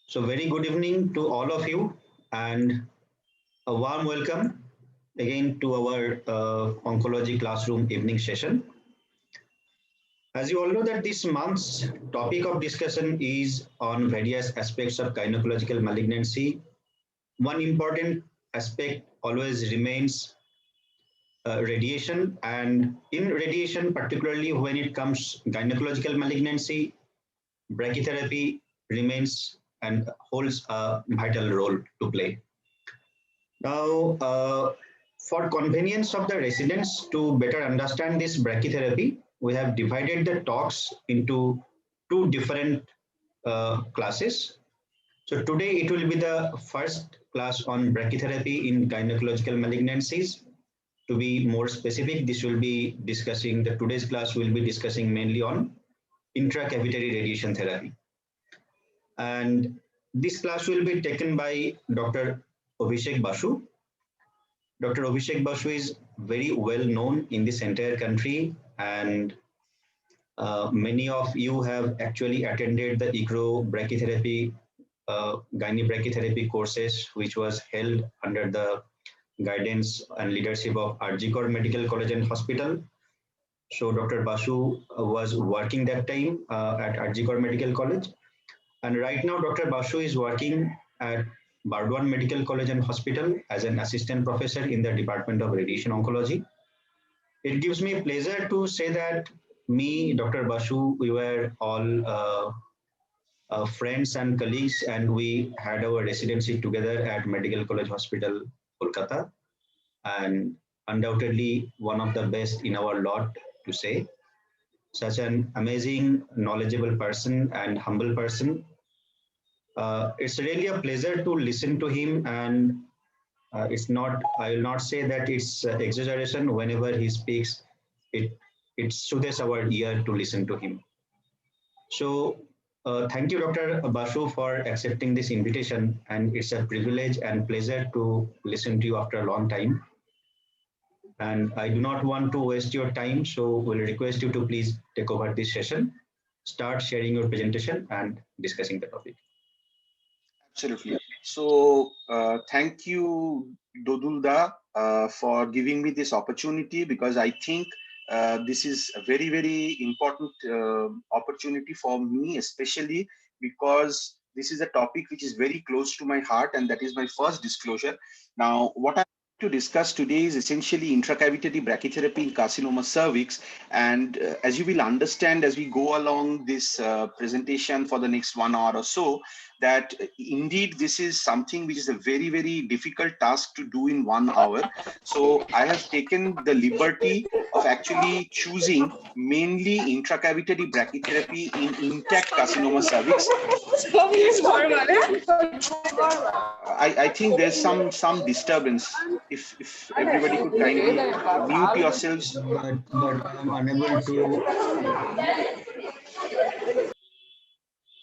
So very good evening to all of you and a warm welcome again to our oncology classroom evening session. As you all know that this month's topic of discussion is on various aspects of gynecological malignancy. One important aspect always remains radiation, and in radiation, particularly when it comes gynecological malignancy, brachytherapy remains and holds a vital role to play. Now, for convenience of the residents to better understand this brachytherapy, we have divided the talks into two different classes. So today it will be the first class on brachytherapy in gynecological malignancies. To be more specific, this will be discussing, the today's class will be discussing mainly on intracavitary radiation therapy. And this class will be taken by Dr. Abhishek Basu. Dr. Abhishek Basu is very well known in this entire country, and many of you have actually attended the ICRO brachytherapy, gynae brachytherapy courses, which was held under the guidance and leadership of RG Kar Medical College and Hospital. So Dr. Basu was working that time at RG Kar Medical College. And right now, Dr. Basu is working at Bardwan Medical College and Hospital as an assistant professor in the Department of Radiation Oncology. It gives me pleasure to say that me, Dr. Basu, we were all friends and colleagues, and we had our residency together at Medical College Hospital, Kolkata, and undoubtedly one of the best in our lot to say. Such an amazing, knowledgeable person and humble person. It's really a pleasure to listen to him, and it's not. I will not say that it's exaggeration. Whenever he speaks, it it soothes our ear to listen to him. So, thank you, Dr. Basu, for accepting this invitation, and it's a privilege and pleasure to listen to you after a long time. And I do not want to waste your time, so we'll request you to please take over this session, start sharing your presentation and discussing the topic. Absolutely. So, thank you, Dodulda, for giving me this opportunity because I think this is a very, very important opportunity for me, especially because this is a topic which is very close to my heart, and that is my first disclosure. Now, what I to discuss today is essentially intracavitary brachytherapy in carcinoma cervix. And as you will understand as we go along this presentation for the next 1 hour or so, that indeed this is something which is a very, very difficult task to do in 1 hour. So I have taken the liberty of actually choosing mainly intracavitary brachytherapy in intact carcinoma cervix. I think there's some disturbance. If everybody could kindly mute yourselves. But I'm unable to.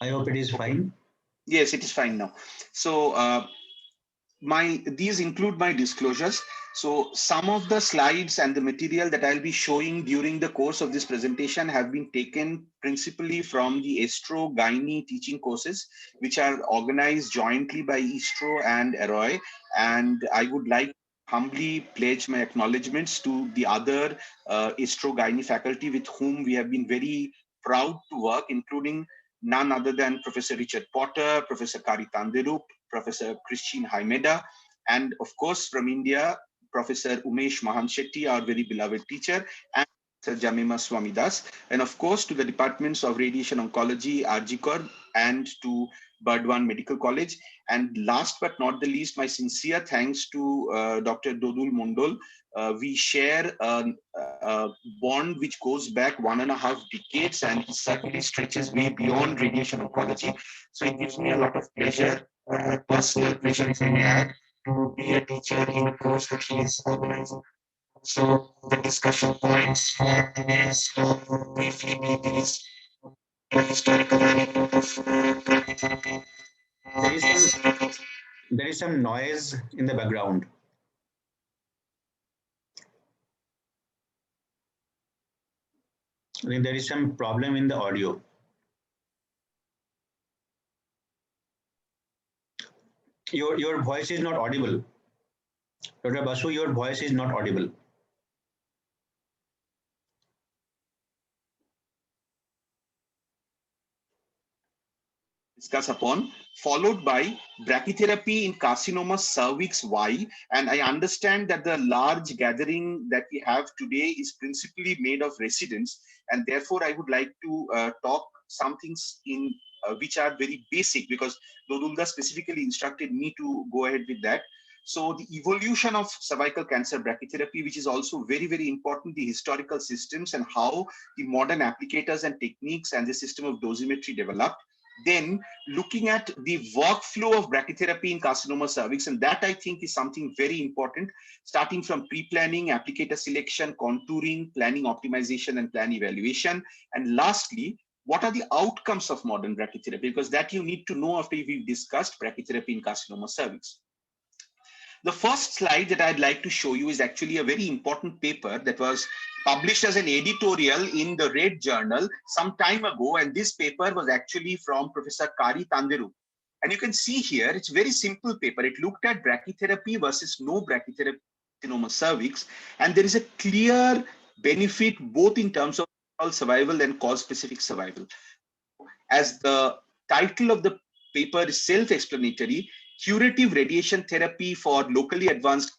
I hope it is fine. Yes, it is fine now. So these include my disclosures. So some of the slides and the material that I'll be showing during the course of this presentation have been taken principally from the Estro Gynae teaching courses, which are organized jointly by Estro and Arroy. And I would like to humbly pledge my acknowledgements to the other Estro Gynae faculty with whom we have been very proud to work, including none other than Professor Richard Potter, Professor Kari Tanderup, Professor Christine Haimeda, and of course from India, Professor Umesh Mahan Shetty, our very beloved teacher, and Professor Jamima Swamidas, and of course to the departments of Radiation Oncology, RG Kar, and to Bardwan Medical College. And last but not the least, my sincere thanks to Dr. Dodul Mondol. We share a bond which goes back 1.5 decades, and it certainly stretches way beyond radiation oncology. So it gives me a lot of pleasure, personal pleasure, if I may add, to be a teacher in a course that he is organizing. So the discussion points for today is briefly be these the historical anecdote of brachytherapy. There is some there is some noise in the background. I think there is some problem in the audio. Your voice is not audible. Dr. Basu, your voice is not audible. Discuss upon, followed by brachytherapy in carcinoma cervix Y. And I understand that the large gathering that we have today is principally made of residents, and therefore I would like to talk some things in which are very basic, because Dodulda specifically instructed me to go ahead with that. So the evolution of cervical cancer brachytherapy, which is also very, very important, the historical systems and how the modern applicators and techniques and the system of dosimetry developed. Then looking at the workflow of brachytherapy in carcinoma cervix, and that I think is something very important, starting from pre-planning, applicator selection, contouring, planning optimization, and plan evaluation. And lastly, what are the outcomes of modern brachytherapy? Because that you need to know after we've discussed brachytherapy in carcinoma cervix. The first slide that I'd like to show you is actually a very important paper that was published as an editorial in the Red Journal some time ago. And this paper was actually from Professor Kari Tanderu. And you can see here, it's a very simple paper. It looked at brachytherapy versus no brachytherapy in carcinoma cervix. And there is a clear benefit both in terms of survival and cause-specific survival. As the title of the paper is self-explanatory, curative radiation therapy for locally advanced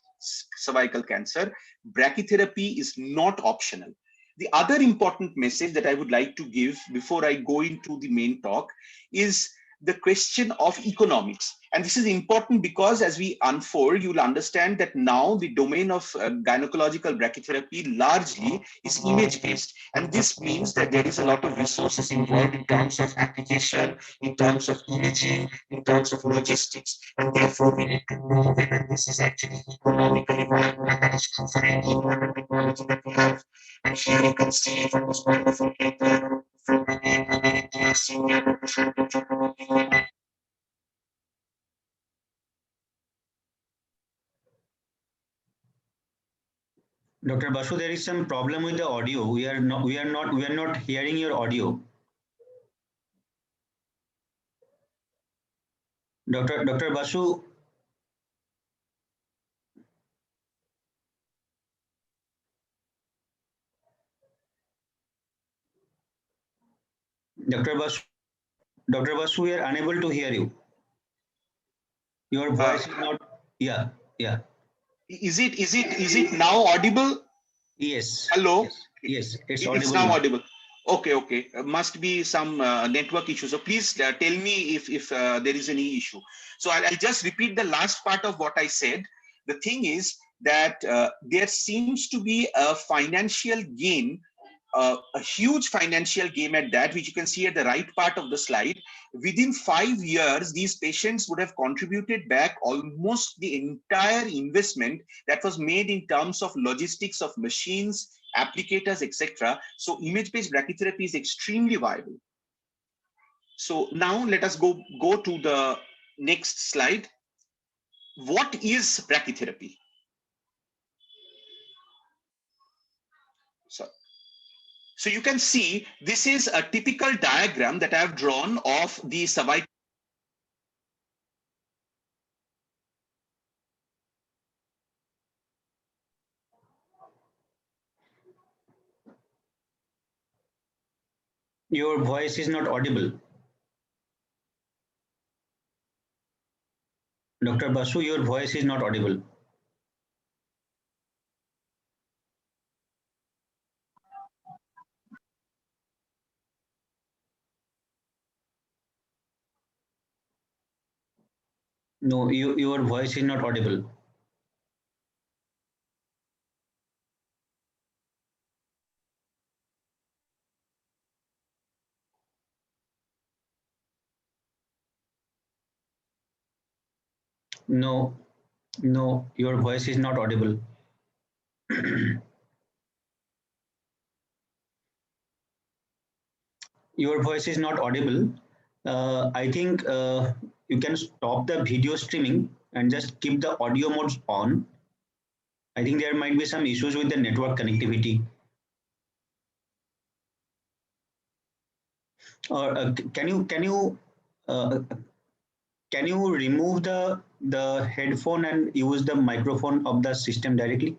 cervical cancer, brachytherapy is not optional. The other important message that I would like to give before I go into the main talk is the question of economics. And this is important because as we unfold, you'll understand that now the domain of gynecological brachytherapy largely is image-based. And this means that there is a lot of resources involved in terms of application, in terms of imaging, in terms of logistics. And therefore, we need to know whether this is actually economically viable and that is true for any modern technology that we have. And here you can see from this wonderful paper from many senior representatives of the Dr. Basu, there is some problem with the audio. We are not hearing your audio. Dr. Basu, Dr. Basu, Dr. Basu, we are unable to hear you. Your voice is not. Yeah, yeah. Is it now audible? Yes. Hello. Yes, it's It's audible now now. audible. Okay. Must be some network issue. So please tell me if there is any issue. So I'll just repeat the last part of what I said. The thing is that there seems to be a financial gain, a huge financial gain at that, which you can see at the right part of the slide. Within 5 years, these patients would have contributed back almost the entire investment that was made in terms of logistics of machines, applicators, etc. So image-based brachytherapy is extremely viable. So now let us go to the next slide. What is brachytherapy? So you can see this is a typical diagram that I've drawn of the cervical. Your voice is not audible. Dr. Basu, your voice is not audible. No, your voice is not audible. No, no, your voice is not audible. Your voice is not audible. I think you can stop the video streaming and just keep the audio modes on. I think there might be some issues with the network connectivity. Or can you uh, Can you remove the headphone and use the microphone of the system directly?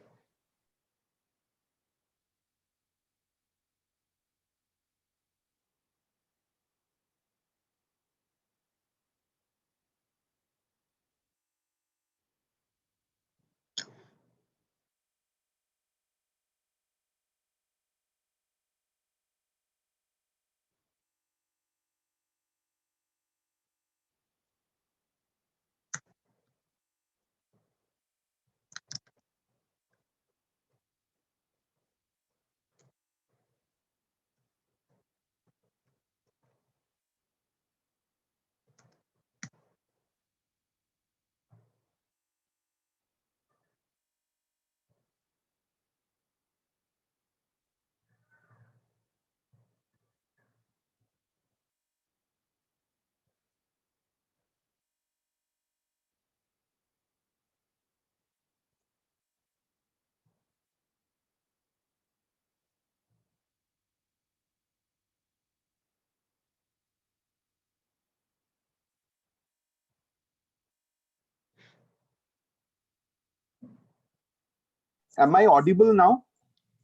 Am I audible now?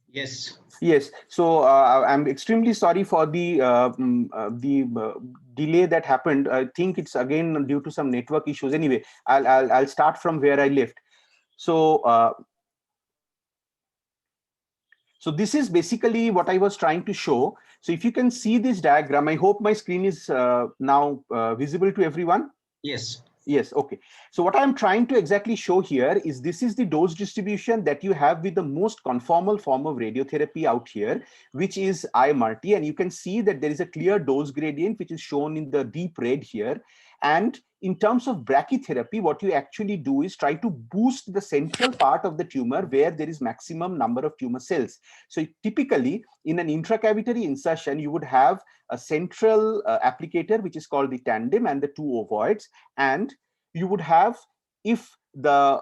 Yes. Yes. So I'm extremely sorry for the delay that happened. I think it's again due to some network issues. Anyway, I'll start from where I left. So so this is basically what I was trying to show. So if you can see this diagram, I hope my screen is now visible to everyone. Yes. Yes, okay. So what I'm trying to exactly show here is this is the dose distribution that you have with the most conformal form of radiotherapy out here, which is IMRT. And you can see that there is a clear dose gradient, which is shown in the deep red here. And in terms of brachytherapy, what you actually do is try to boost the central part of the tumor where there is maximum number of tumor cells. So typically in an intracavitary insertion, you would have a central applicator, which is called the tandem, and the two ovoids. And you would have, if the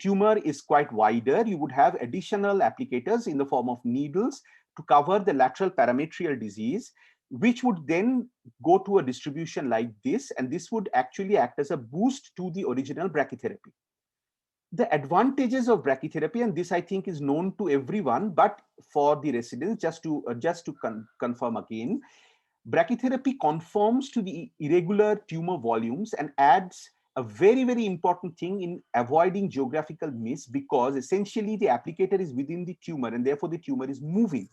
tumor is quite wider, you would have additional applicators in the form of needles to cover the lateral parametrial disease, which would then go to a distribution like this, and this would actually act as a boost to the original brachytherapy. The advantages of brachytherapy, and this I think is known to everyone, but for the residents, just to confirm again, brachytherapy conforms to the irregular tumor volumes and adds a very, very important thing in avoiding geographical miss, because essentially the applicator is within the tumor and therefore the tumor is moving.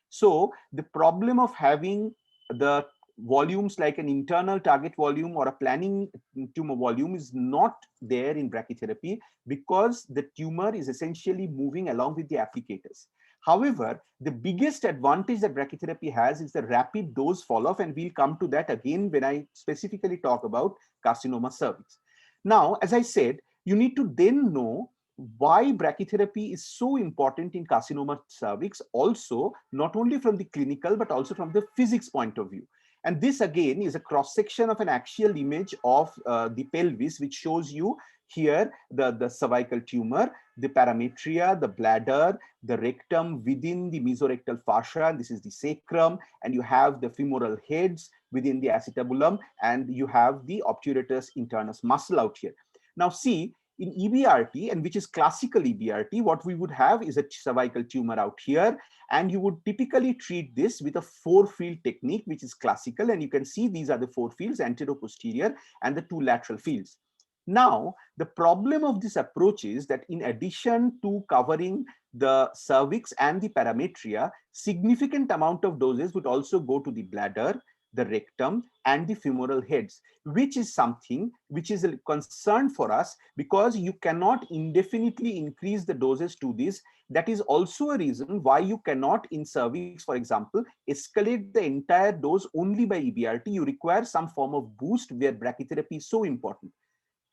So the problem of having the volumes like an internal target volume or a planning tumor volume is not there in brachytherapy, because the tumor is essentially moving along with the applicators. However, the biggest advantage that brachytherapy has is the rapid dose fall-off, and we'll come to that again when I specifically talk about carcinoma cervix. Now, as I said, you need to then know why brachytherapy is so important in carcinoma cervix, also not only from the clinical but also from the physics point of view. And this again is a cross section of an axial image of the pelvis, which shows you here the cervical tumor, the parametria, the bladder, the rectum within the mesorectal fascia, this is the sacrum, and you have the femoral heads within the acetabulum, and you have the obturatus internus muscle out here. Now see, in EBRT, and which is classical EBRT, what we would have is a cervical tumor out here, and you would typically treat this with a 4-field technique, which is classical, and you can see these are the 4 fields, anterior-posterior, and the 2 lateral fields. Now, the problem of this approach is that in addition to covering the cervix and the parametria, significant amount of doses would also go to the bladder, the rectum, and the femoral heads, which is something which is a concern for us, because you cannot indefinitely increase the doses to this. That is also a reason why you cannot, in cervix, for example, escalate the entire dose only by EBRT. You require some form of boost, where brachytherapy is so important.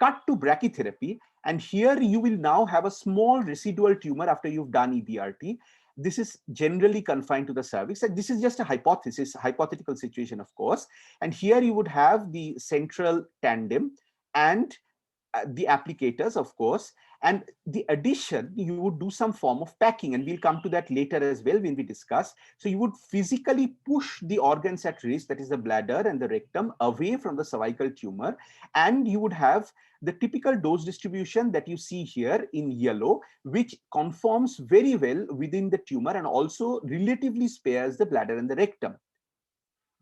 Cut to brachytherapy, and here you will now have a small residual tumor after you've done EBRT. This is generally confined to the cervix, and this is just a hypothesis, hypothetical situation, of course. And here you would have the central tandem and the applicators, of course, And the addition, you would do some form of packing, and we'll come to that later as well when we discuss. So you would physically push the organs at risk, that is the bladder and the rectum, away from the cervical tumor, and you would have the typical dose distribution that you see here in yellow, which conforms very well within the tumor and also relatively spares the bladder and the rectum.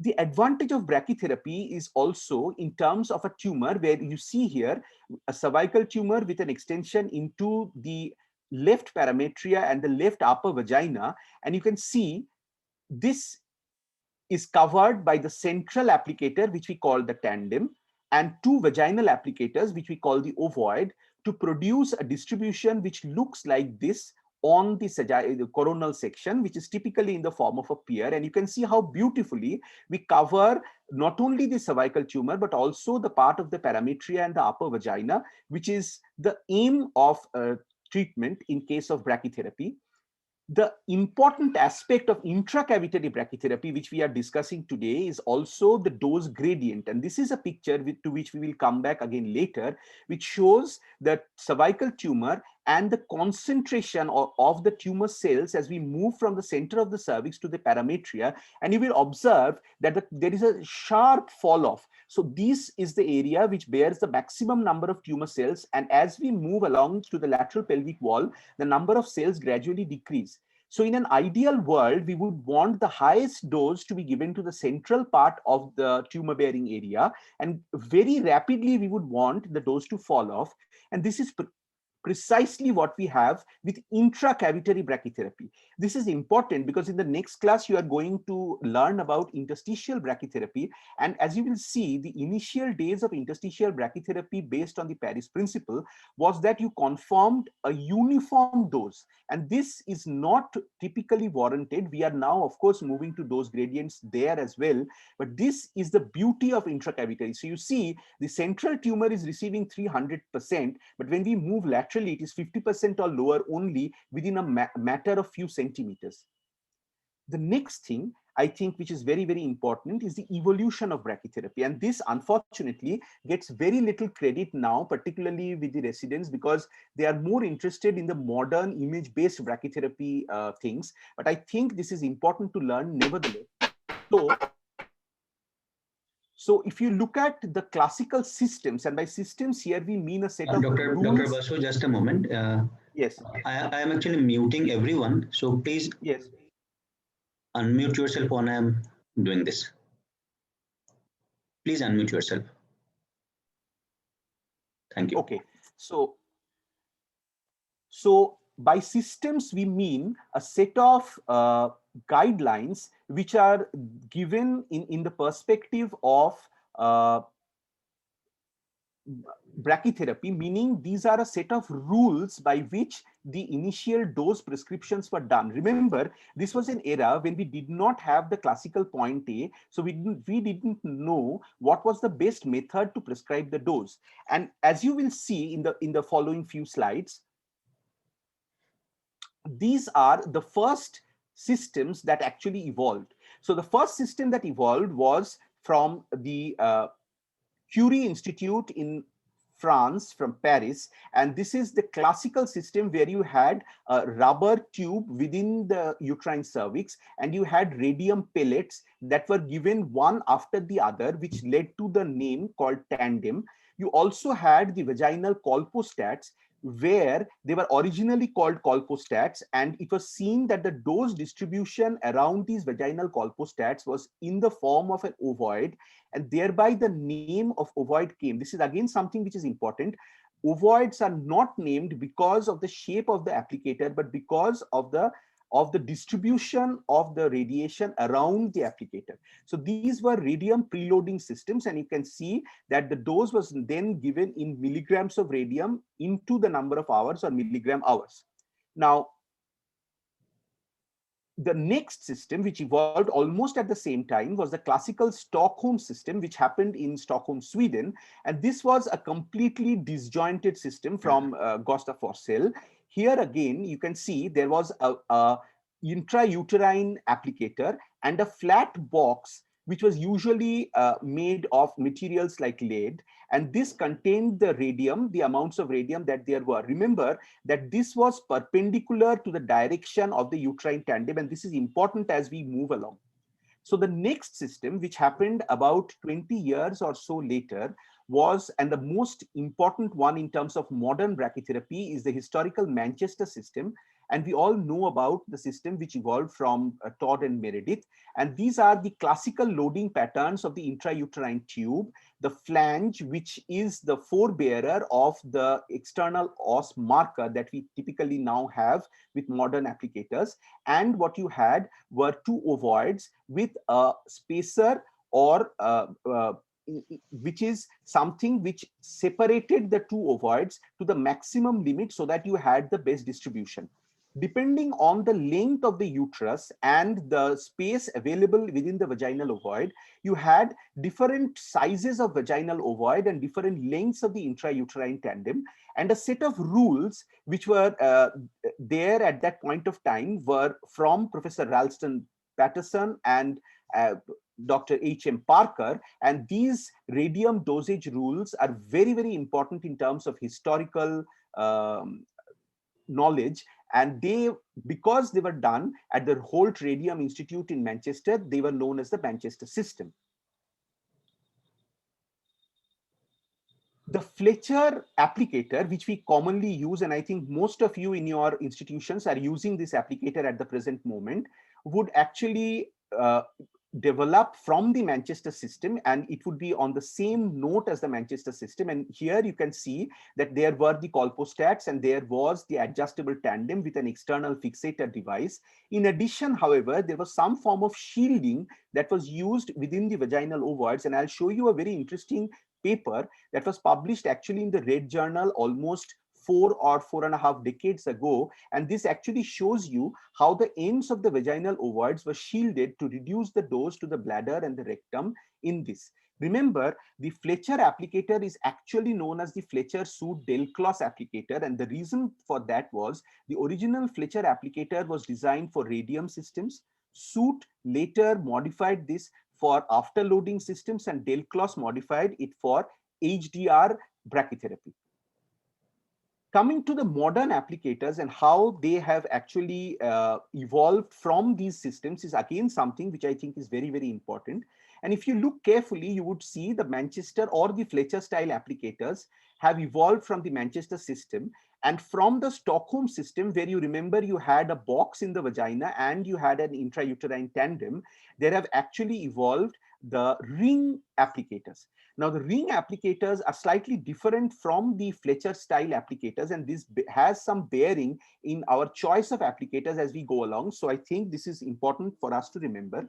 The advantage of brachytherapy is also in terms of a tumor where you see here a cervical tumor with an extension into the left parametria and the left upper vagina. And you can see this is covered by the central applicator, which we call the tandem, and two vaginal applicators, which we call the ovoid, to produce a distribution which looks like this on the coronal section, which is typically in the form of a pear. And you can see how beautifully we cover not only the cervical tumor, but also the part of the parametria and the upper vagina, which is the aim of treatment in case of brachytherapy. The important aspect of intracavitary brachytherapy, which we are discussing today, is also the dose gradient. And this is a picture to which we will come back again later, which shows the cervical tumor and the concentration of the tumor cells as we move from the center of the cervix to the parametria. And you will observe that there is a sharp fall off. So this is the area which bears the maximum number of tumor cells. And as we move along to the lateral pelvic wall, the number of cells gradually decrease. So in an ideal world, we would want the highest dose to be given to the central part of the tumor bearing area. And very rapidly, we would want the dose to fall off. And this is precisely what we have with intracavitary brachytherapy. This is important because in the next class, you are going to learn about interstitial brachytherapy. And as you will see, the initial days of interstitial brachytherapy based on the Paris principle was that you conformed a uniform dose. And this is not typically warranted. We are now, of course, moving to dose gradients there as well. But this is the beauty of intracavitary. So you see, the central tumor is receiving 300%, but when we move laterally, it is 50% or lower only within a matter of few centimeters. The next thing, I think, which is very, very important is the evolution of brachytherapy. And this, unfortunately, gets very little credit now, particularly with the residents, because they are more interested in the modern image-based brachytherapy things. But I think this is important to learn nevertheless. So if you look at the classical systems, and by systems here we mean a set of Dr. Basu, just a moment. Yes. I am actually muting everyone. So please unmute yourself when I am doing this. Please unmute yourself. Thank you. Okay. So by systems, we mean a set of guidelines which are given in the perspective of brachytherapy, meaning these are a set of rules by which the initial dose prescriptions were done. Remember, this was an era when we did not have the classical point A, so we didn't know what was the best method to prescribe the dose. And as you will see in the following few slides, these are the first systems that actually evolved. So the first system that evolved was from the Curie Institute in France, from Paris. And this is the classical system where you had a rubber tube within the uterine cervix, and you had radium pellets that were given one after the other, which led to the name called tandem. You also had the vaginal colpostats, where they were originally called colpostats, and it was seen that the dose distribution around these vaginal colpostats was in the form of an ovoid, and thereby the name of ovoid came. This is again something which is important. Ovoids are not named because of the shape of the applicator, but because of the distribution of the radiation around the applicator. So these were radium preloading systems, and you can see that the dose was then given in milligrams of radium into the number of hours or milligram hours. Now, the next system, which evolved almost at the same time, was the classical Stockholm system, which happened in Stockholm, Sweden. And this was a completely disjointed system from Gustav Forsell. Here again, you can see there was a intrauterine applicator and a flat box which was usually made of materials like lead, and this contained the radium, the amounts of radium that there were. Remember that this was perpendicular to the direction of the uterine tandem, and this is important as we move along. So the next system, which happened about 20 years or so later, was, and the most important one in terms of modern brachytherapy, is the historical Manchester system. And we all know about the system which evolved from Todd and Meredith. And these are the classical loading patterns of the intrauterine tube, the flange, which is the forebearer of the external os marker that we typically now have with modern applicators. And what you had were two ovoids with a spacer, or which is something which separated the two ovoids to the maximum limit so that you had the best distribution. Depending on the length of the uterus and the space available within the vaginal ovoid, you had different sizes of vaginal ovoid and different lengths of the intrauterine tandem. And a set of rules which were there at that point of time were from Professor Ralston Patterson and Dr. H.M. Parker, and these radium dosage rules are very, very important in terms of historical knowledge. And they, because they were done at the Holt Radium Institute in Manchester, they were known as the Manchester system. The Fletcher applicator, which we commonly use, and I think most of you in your institutions are using this applicator at the present moment, would actually develop from the Manchester system, and it would be on the same note as the Manchester system. And here you can see that there were the colpostats and there was the adjustable tandem with an external fixator device. In addition, however, there was some form of shielding that was used within the vaginal ovoids, and I'll show you a very interesting paper that was published actually in the Red Journal almost 4 or 4.5 decades ago. And this actually shows you how the ends of the vaginal ovoids were shielded to reduce the dose to the bladder and the rectum in this. Remember, the Fletcher applicator is actually known as the Fletcher Soot Delclos applicator. And the reason for that was the original Fletcher applicator was designed for radium systems. Soot later modified this for afterloading systems, and Delclos modified it for HDR brachytherapy. Coming to the modern applicators and how they have actually evolved from these systems is again something which I think is very, very important. And if you look carefully, you would see the Manchester or the Fletcher style applicators have evolved from the Manchester system, and from the Stockholm system, where you remember you had a box in the vagina and you had an intrauterine tandem, there have actually evolved the ring applicators. Now, the ring applicators are slightly different from the Fletcher style applicators, and this has some bearing in our choice of applicators as we go along. So I think this is important for us to remember.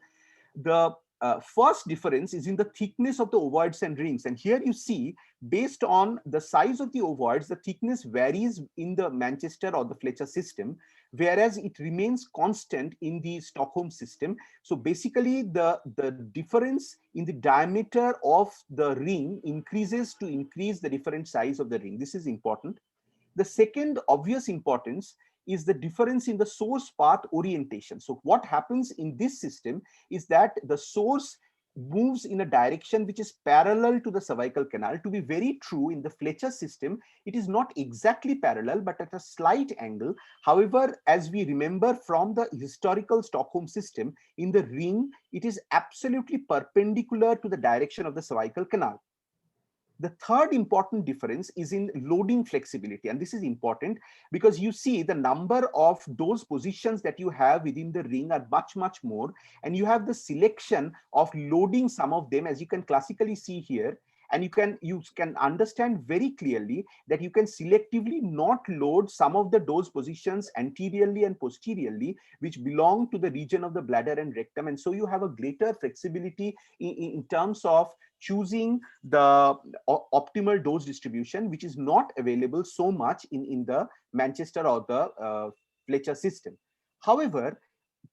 The first difference is in the thickness of the ovoids and rings. And here you see, based on the size of the ovoids, the thickness varies in the Manchester or the Fletcher system, whereas it remains constant in the Stockholm system. So basically, the difference in the diameter of the ring increases to increase the different size of the ring. This is important. The second obvious importance is the difference in the source path orientation. So what happens in this system is that the source moves in a direction which is parallel to the cervical canal. To be very true, in the Fletcher system, it is not exactly parallel, but at a slight angle. However, as we remember from the historical Stockholm system, in the ring, it is absolutely perpendicular to the direction of the cervical canal. The third important difference is in loading flexibility. And this is important because you see the number of those positions that you have within the ring are much, much more. And you have the selection of loading some of them, as you can classically see here. And you can understand very clearly that you can selectively not load some of the dose positions anteriorly and posteriorly, which belong to the region of the bladder and rectum. And so you have a greater flexibility in terms of choosing the optimal dose distribution, which is not available so much in the Manchester or the Fletcher system. However,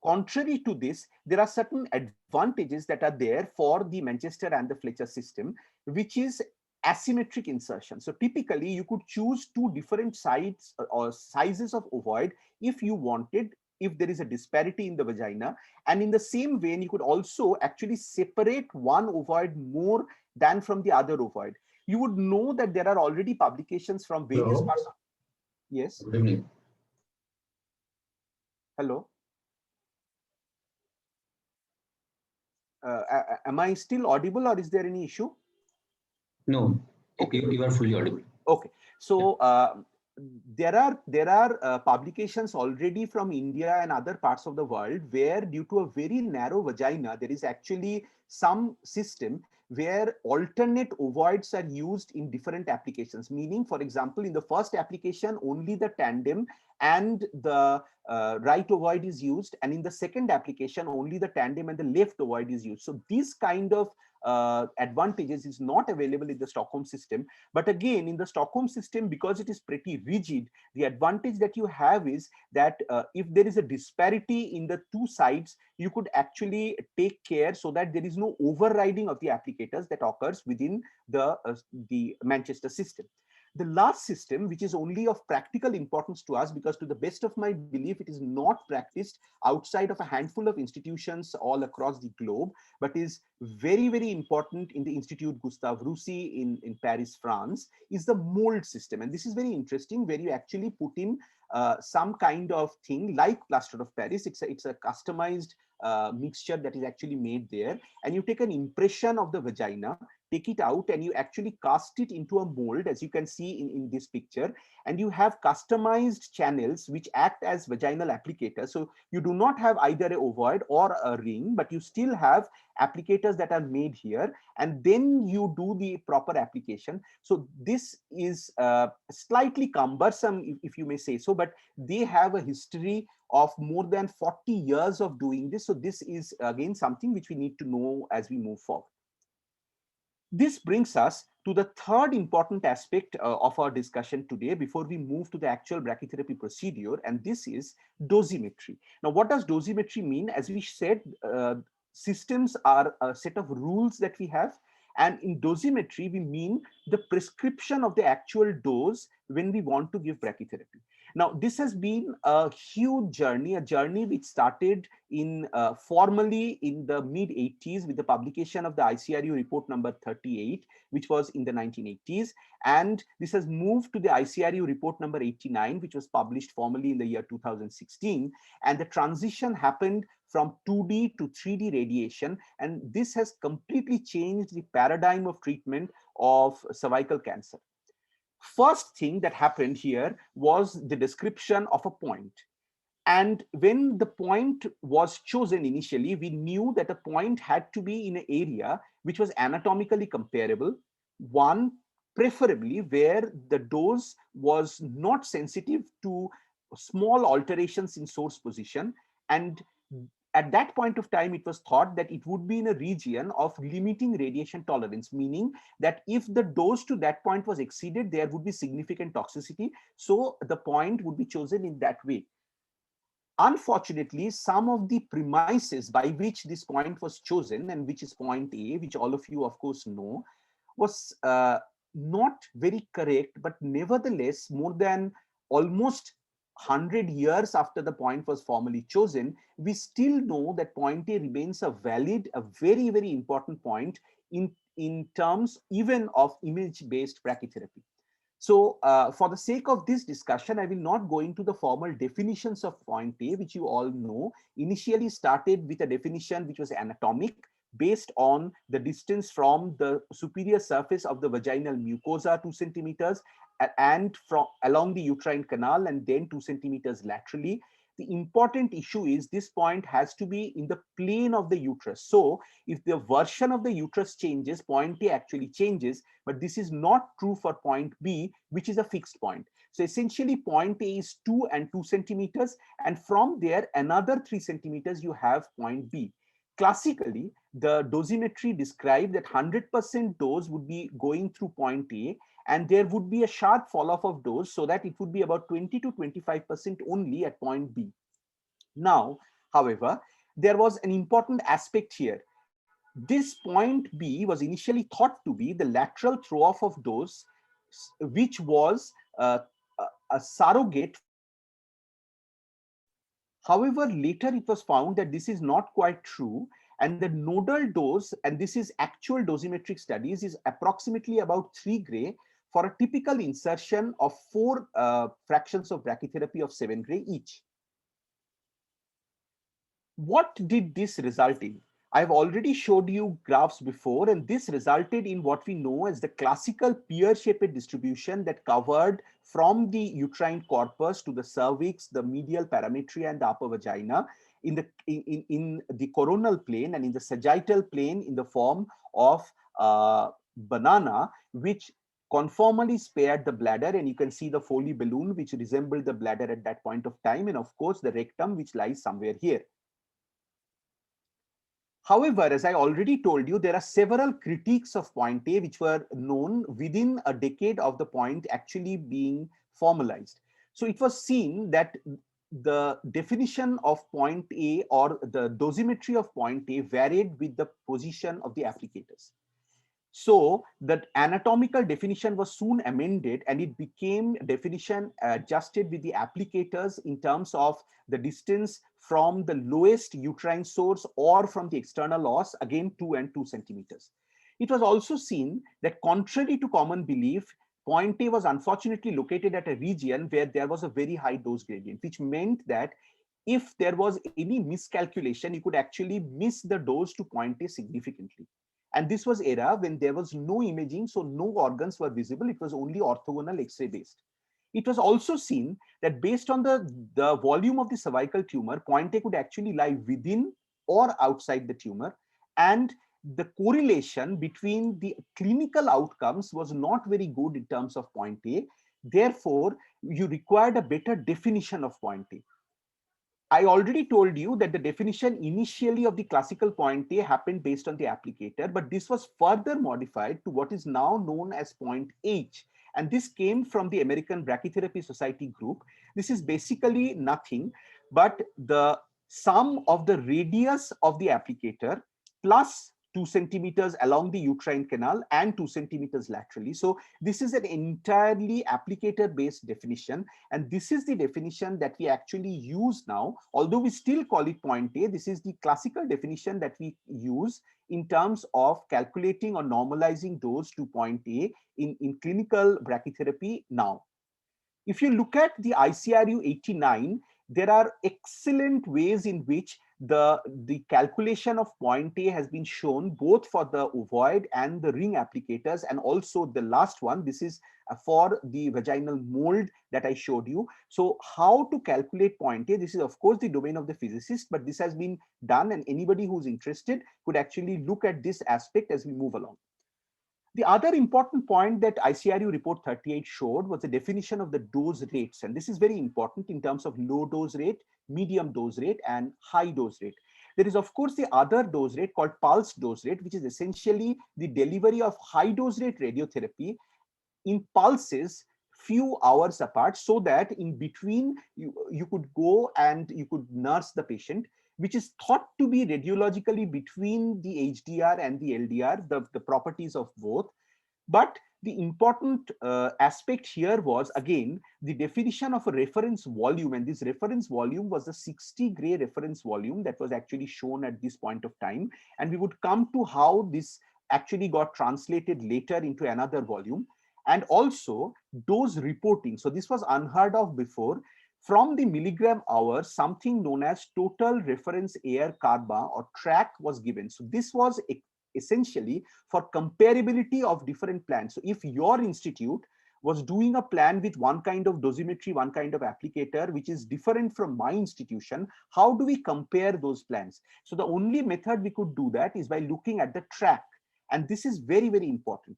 contrary to this, there are certain advantages that are there for the Manchester and the Fletcher system, which is asymmetric insertion. So typically you could choose two different sides or sizes of ovoid if you wanted if there is a disparity in the vagina. And in the same vein, you could also actually separate one ovoid more than from the other ovoid. You would know that there are already publications from various Hello. parts. Yes. Good evening. Hello. Am I still audible, or is there any issue? No, Okay. you are fully audible. Okay, so there are publications already from India and other parts of the world where, due to a very narrow vagina, there is actually some system where alternate ovoids are used in different applications. Meaning, for example, in the first application, only the tandem and the right ovoid is used, and in the second application, only the tandem and the left ovoid is used. So this kind of advantages is not available in the Stockholm system. But again, in the Stockholm system, because it is pretty rigid, the advantage that you have is that if there is a disparity in the two sides, you could actually take care so that there is no overriding of the applicators that occurs within the Manchester system. The last system, which is only of practical importance to us, because to the best of my belief, it is not practiced outside of a handful of institutions all across the globe, but is very, very important in the Institut Gustave Roussy in Paris, France, is the mold system. And this is very interesting, where you actually put in some kind of thing like plaster of Paris. It's a customized mixture that is actually made there, and you take an impression of the vagina, take it out, and you actually cast it into a mold, as you can see in this picture, and you have customized channels which act as vaginal applicators. So you do not have either a ovoid or a ring, but you still have applicators that are made here, and then you do the proper application. So this is slightly cumbersome, if you may say so, but they have a history of more than 40 years of doing this. So this is again something which we need to know as we move forward. This brings us to the third important aspect of our discussion today before we move to the actual brachytherapy procedure, and this is dosimetry. Now, what does dosimetry mean? As we said, systems are a set of rules that we have, and in dosimetry, we mean the prescription of the actual dose when we want to give brachytherapy. Now, this has been a huge journey, a journey which started in formally in the mid-80s with the publication of the ICRU report number 38, which was in the 1980s. And this has moved to the ICRU report number 89, which was published formally in the year 2016. And the transition happened from 2D to 3D radiation. And this has completely changed the paradigm of treatment of cervical cancer. First thing that happened here was the description of a point. And when the point was chosen initially, we knew that a point had to be in an area which was anatomically comparable, one preferably where the dose was not sensitive to small alterations in source position. And at that point of time, it was thought that it would be in a region of limiting radiation tolerance, meaning that if the dose to that point was exceeded, there would be significant toxicity. So the point would be chosen in that way. Unfortunately, some of the premises by which this point was chosen, and which is point A, which all of you of course know, was not very correct, but nevertheless, more than almost 100 years after the point was formally chosen, we still know that point A remains a valid, a very, very important point in terms even of image-based brachytherapy. So for the sake of this discussion, I will not go into the formal definitions of point A, which you all know. Initially started with a definition which was anatomic, based on the distance from the superior surface of the vaginal mucosa, 2 centimeters, and from along the uterine canal, and then 2 centimeters laterally. The important issue is this point has to be in the plane of the uterus. So if the version of the uterus changes, point A actually changes, but this is not true for point B, which is a fixed point. So essentially point A is 2 and 2 centimeters, and from there another 3 centimeters you have point B. Classically, the dosimetry described that 100% dose would be going through point A, and there would be a sharp fall off of dose, so that it would be about 20 to 25% only at point B. Now, however, there was an important aspect here. This point B was initially thought to be the lateral throw off of dose, which was a surrogate However, later it was found that this is not quite true, and the nodal dose, and this is actual dosimetric studies, is approximately about 3 gray for a typical insertion of 4 fractions of brachytherapy of 7 gray each. What did this result in? I've already showed you graphs before, and this resulted in what we know as the classical pear-shaped distribution that covered from the uterine corpus to the cervix, the medial parametria, and the upper vagina in the coronal plane, and in the sagittal plane in the form of banana, which conformally spared the bladder. And you can see the Foley balloon, which resembled the bladder at that point of time, and of course the rectum, which lies somewhere here. However, as I already told you, there are several critiques of point A which were known within a decade of the point actually being formalized. So it was seen that the definition of point A, or the dosimetry of point A, varied with the position of the applicators. So that anatomical definition was soon amended, and it became definition adjusted with the applicators in terms of the distance from the lowest uterine source or from the external os, again 2 and 2 centimeters. It was also seen that contrary to common belief, point A was unfortunately located at a region where there was a very high dose gradient, which meant that if there was any miscalculation, you could actually miss the dose to point A significantly. And this was era when there was no imaging, so no organs were visible. It was only orthogonal X-ray based. It was also seen that based on the volume of the cervical tumor, point A could actually lie within or outside the tumor. And the correlation between the clinical outcomes was not very good in terms of point A. Therefore, you required a better definition of point A. I already told you that the definition initially of the classical point A happened based on the applicator, but this was further modified to what is now known as point H. And this came from the American Brachytherapy Society group. This is basically nothing but the sum of the radius of the applicator plus 2 centimeters along the uterine canal and 2 centimeters laterally. So this is an entirely applicator based definition, and this is the definition that we actually use now. Although we still call it point A, this is the classical definition that we use in terms of calculating or normalizing dose to point A in clinical brachytherapy now. If you look at the ICRU 89, there are excellent ways in which the calculation of point A has been shown both for the ovoid and the ring applicators, and also the last one, this is for the vaginal mold that I showed you. So how to calculate point A, this is of course the domain of the physicist, but this has been done, and anybody who's interested could actually look at this aspect as we move along. The other important point that ICRU report 38 showed was the definition of the dose rates. And this is very important in terms of low dose rate, medium dose rate, and high dose rate. There is, of course, the other dose rate called pulse dose rate, which is essentially the delivery of high dose rate radiotherapy in pulses few hours apart, so that in between you could go and you could nurse the patient, which is thought to be radiologically between the HDR and the LDR, the properties of both. But the important aspect here was, again, the definition of a reference volume. And this reference volume was the 60 gray reference volume that was actually shown at this point of time. And we would come to how this actually got translated later into another volume. And also dose reporting. So this was unheard of before. From the milligram hour, something known as total reference air karma or TRAC was given. So this was essentially for comparability of different plans. So if your institute was doing a plan with one kind of dosimetry, one kind of applicator, which is different from my institution, how do we compare those plans? So the only method we could do that is by looking at the TRAC. And this is very, very important.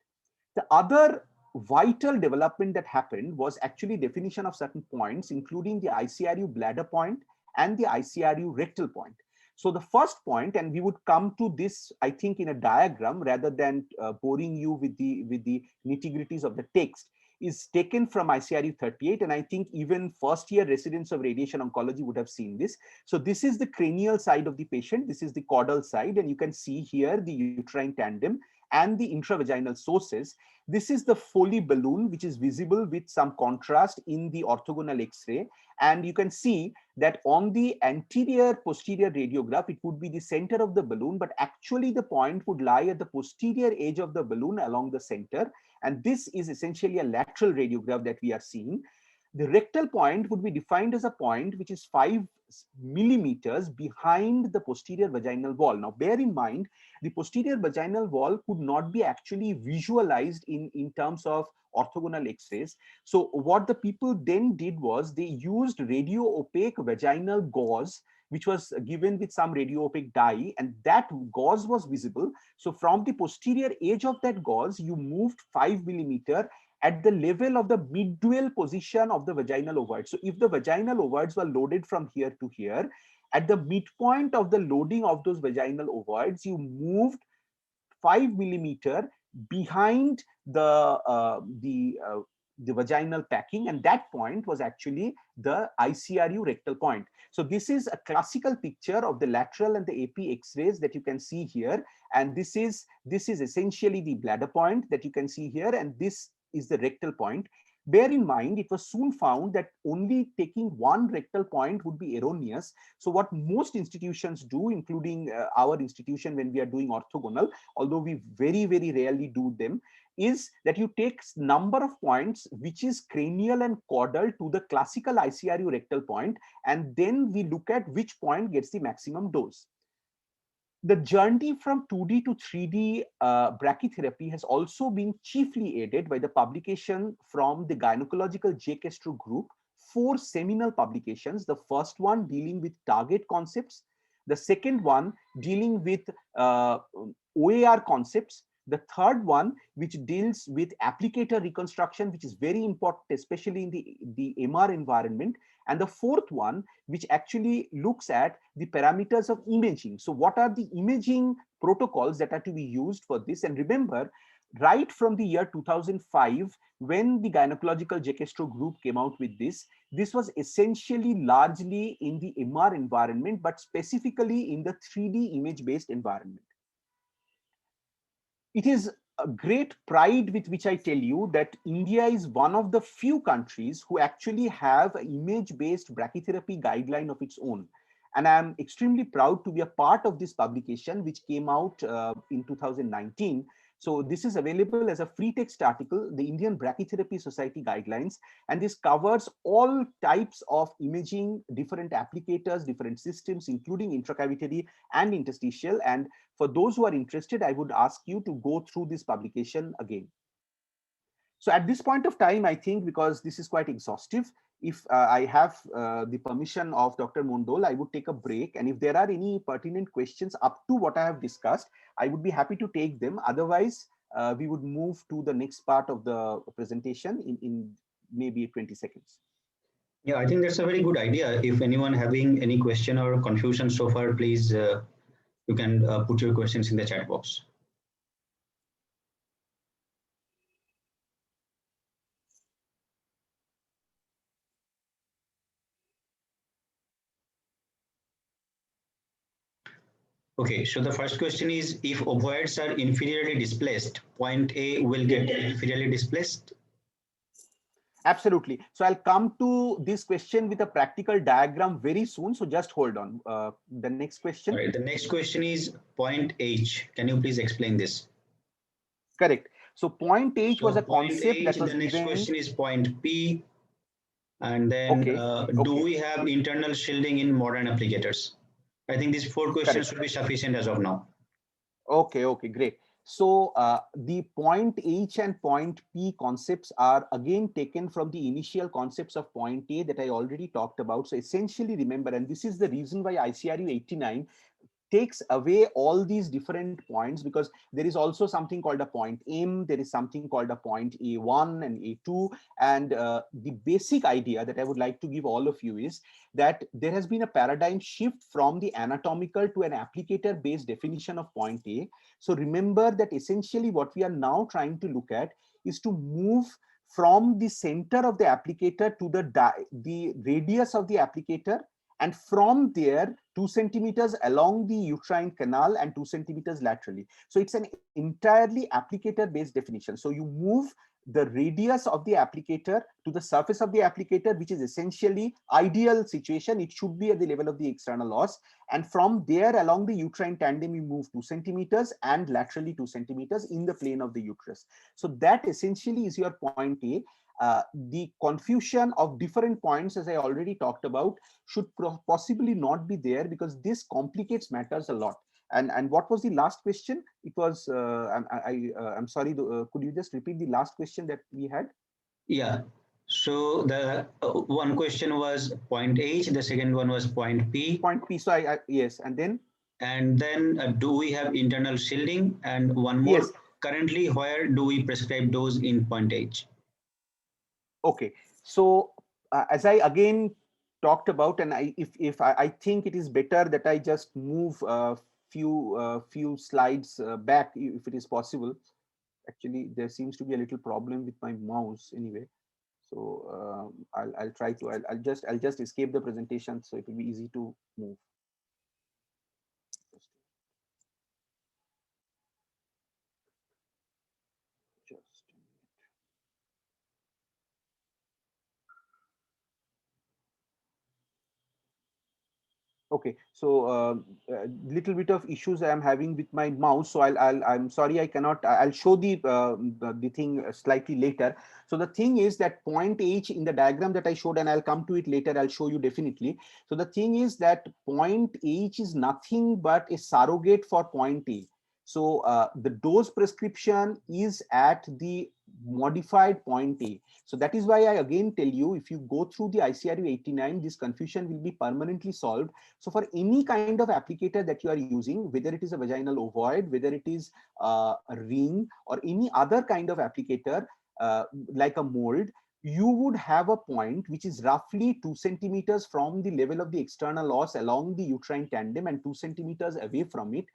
The other vital development that happened was actually definition of certain points, including the ICRU bladder point and the ICRU rectal point. So the first point, and we would come to this, I think, in a diagram rather than boring you with the nitty-gritties of the text, is taken from ICRU 38. And I think even first year residents of radiation oncology would have seen this. So this is the cranial side of the patient. This is the caudal side. And you can see here the uterine tandem. and the intravaginal sources. This is the Foley balloon, which is visible with some contrast in the orthogonal X-ray. And you can see that on the anterior posterior radiograph, it would be the center of the balloon, but actually the point would lie at the posterior edge of the balloon along the center. And this is essentially a lateral radiograph that we are seeing. The rectal point would be defined as a point which is 5 millimeters behind the posterior vaginal wall. Now, bear in mind, the posterior vaginal wall could not be actually visualized in terms of orthogonal X-rays. So what the people then did was they used radio opaque vaginal gauze, which was given with some radio opaque dye, and that gauze was visible. So from the posterior edge of that gauze, you moved 5 millimeter at the level of the mid-dual position of the vaginal ovoid. So if the vaginal ovoids were loaded from here to here, at the midpoint of the loading of those vaginal ovoids, you moved 5 millimeter behind the vaginal packing, and that point was actually the ICRU rectal point. So this is a classical picture of the lateral and the AP X-rays that you can see here, and this is essentially the bladder point that you can see here, and this is the rectal point. Bear in mind, it was soon found that only taking one rectal point would be erroneous. So what most institutions do, including our institution when we are doing orthogonal, although we very, very rarely do them, is that you take number of points which is cranial and caudal to the classical ICRU rectal point, and then we look at which point gets the maximum dose. The journey from 2D to 3D brachytherapy has also been chiefly aided by the publication from the gynecological J. Castro group, 4 seminal publications. The first one dealing with target concepts, the second one dealing with OAR concepts, the third one which deals with applicator reconstruction, which is very important, especially in the MR environment, and the fourth one which actually looks at the parameters of imaging. So what are the imaging protocols that are to be used for this? And remember, right from the year 2005, when the gynecological J. Castro group came out with this was essentially largely in the MR environment, but specifically in the 3D image-based environment. It is a great pride with which I tell you that India is one of the few countries who actually have an image-based brachytherapy guideline of its own. And I'm extremely proud to be a part of this publication, which came out in 2019. So this is available as a free text article, the Indian Brachytherapy Society Guidelines, and this covers all types of imaging, different applicators, different systems, including intracavitary and interstitial. And for those who are interested, I would ask you to go through this publication again. So at this point of time, I think because this is quite exhaustive, if I have the permission of Dr. Mondal, I would take a break. And if there are any pertinent questions up to what I have discussed, I would be happy to take them. Otherwise, we would move to the next part of the presentation in maybe 20 seconds. Yeah, I think that's a very good idea. If anyone having any question or confusion so far, please, you can put your questions in the chat box. Okay, so the first question is, if ovoids are inferiorly displaced, point A will get inferiorly displaced? Absolutely. So I'll come to this question with a practical diagram very soon. So just hold on. The next question. Right, the next question is point H. Can you please explain this? Correct. So point H was a concept H, that was the next given. question is point P. And then do we have internal shielding in modern applicators? I think these 4 questions should be sufficient as of now. Okay, great. So the point H and point P concepts are again taken from the initial concepts of point A that I already talked about. So essentially remember, and this is the reason why ICRU 89 takes away all these different points, because there is also something called a point M, there is something called a point A1 and A2. And the basic idea that I would like to give all of you is that there has been a paradigm shift from the anatomical to an applicator-based definition of point A. So remember that essentially what we are now trying to look at is to move from the center of the applicator to the radius of the applicator, And from there, 2 centimeters along the uterine canal and 2 centimeters laterally. So it's an entirely applicator based definition. So you move the radius of the applicator to the surface of the applicator, which is essentially ideal situation. It should be at the level of the external os. And from there along the uterine tandem, you move 2 centimeters and laterally 2 centimeters in the plane of the uterus. So that essentially is your point A. The confusion of different points, as I already talked about, should possibly not be there, because this complicates matters a lot. And what was the last question? It was, I'm sorry, could you just repeat the last question that we had? Yeah. So the one question was point H, the second one was point P. Point P. So yes, and then? And then do we have internal shielding? And one more, yes. Currently, where do we prescribe those in point H? Okay. So as I again talked about, and I think it is better that I just move few slides back, if it is possible. Actually, there seems to be a little problem with my mouse anyway. So I'll try to, I'll just escape the presentation, so it will be easy to move. Okay, so little bit of issues I am having with my mouse, so I'm sorry, I cannot. I'll show the thing slightly later. So the thing is that point H in the diagram that I showed, and I'll come to it later, I'll show you definitely. So the thing is that point H is nothing but a surrogate for point A. So the dose prescription is at the modified point A. So that is why I again tell you, if you go through the ICRU 89, this confusion will be permanently solved. So for any kind of applicator that you are using, whether it is a vaginal ovoid, whether it is a ring, or any other kind of applicator like a mold, you would have a point which is roughly 2 centimeters from the level of the external os along the uterine tandem and 2 centimeters away from it.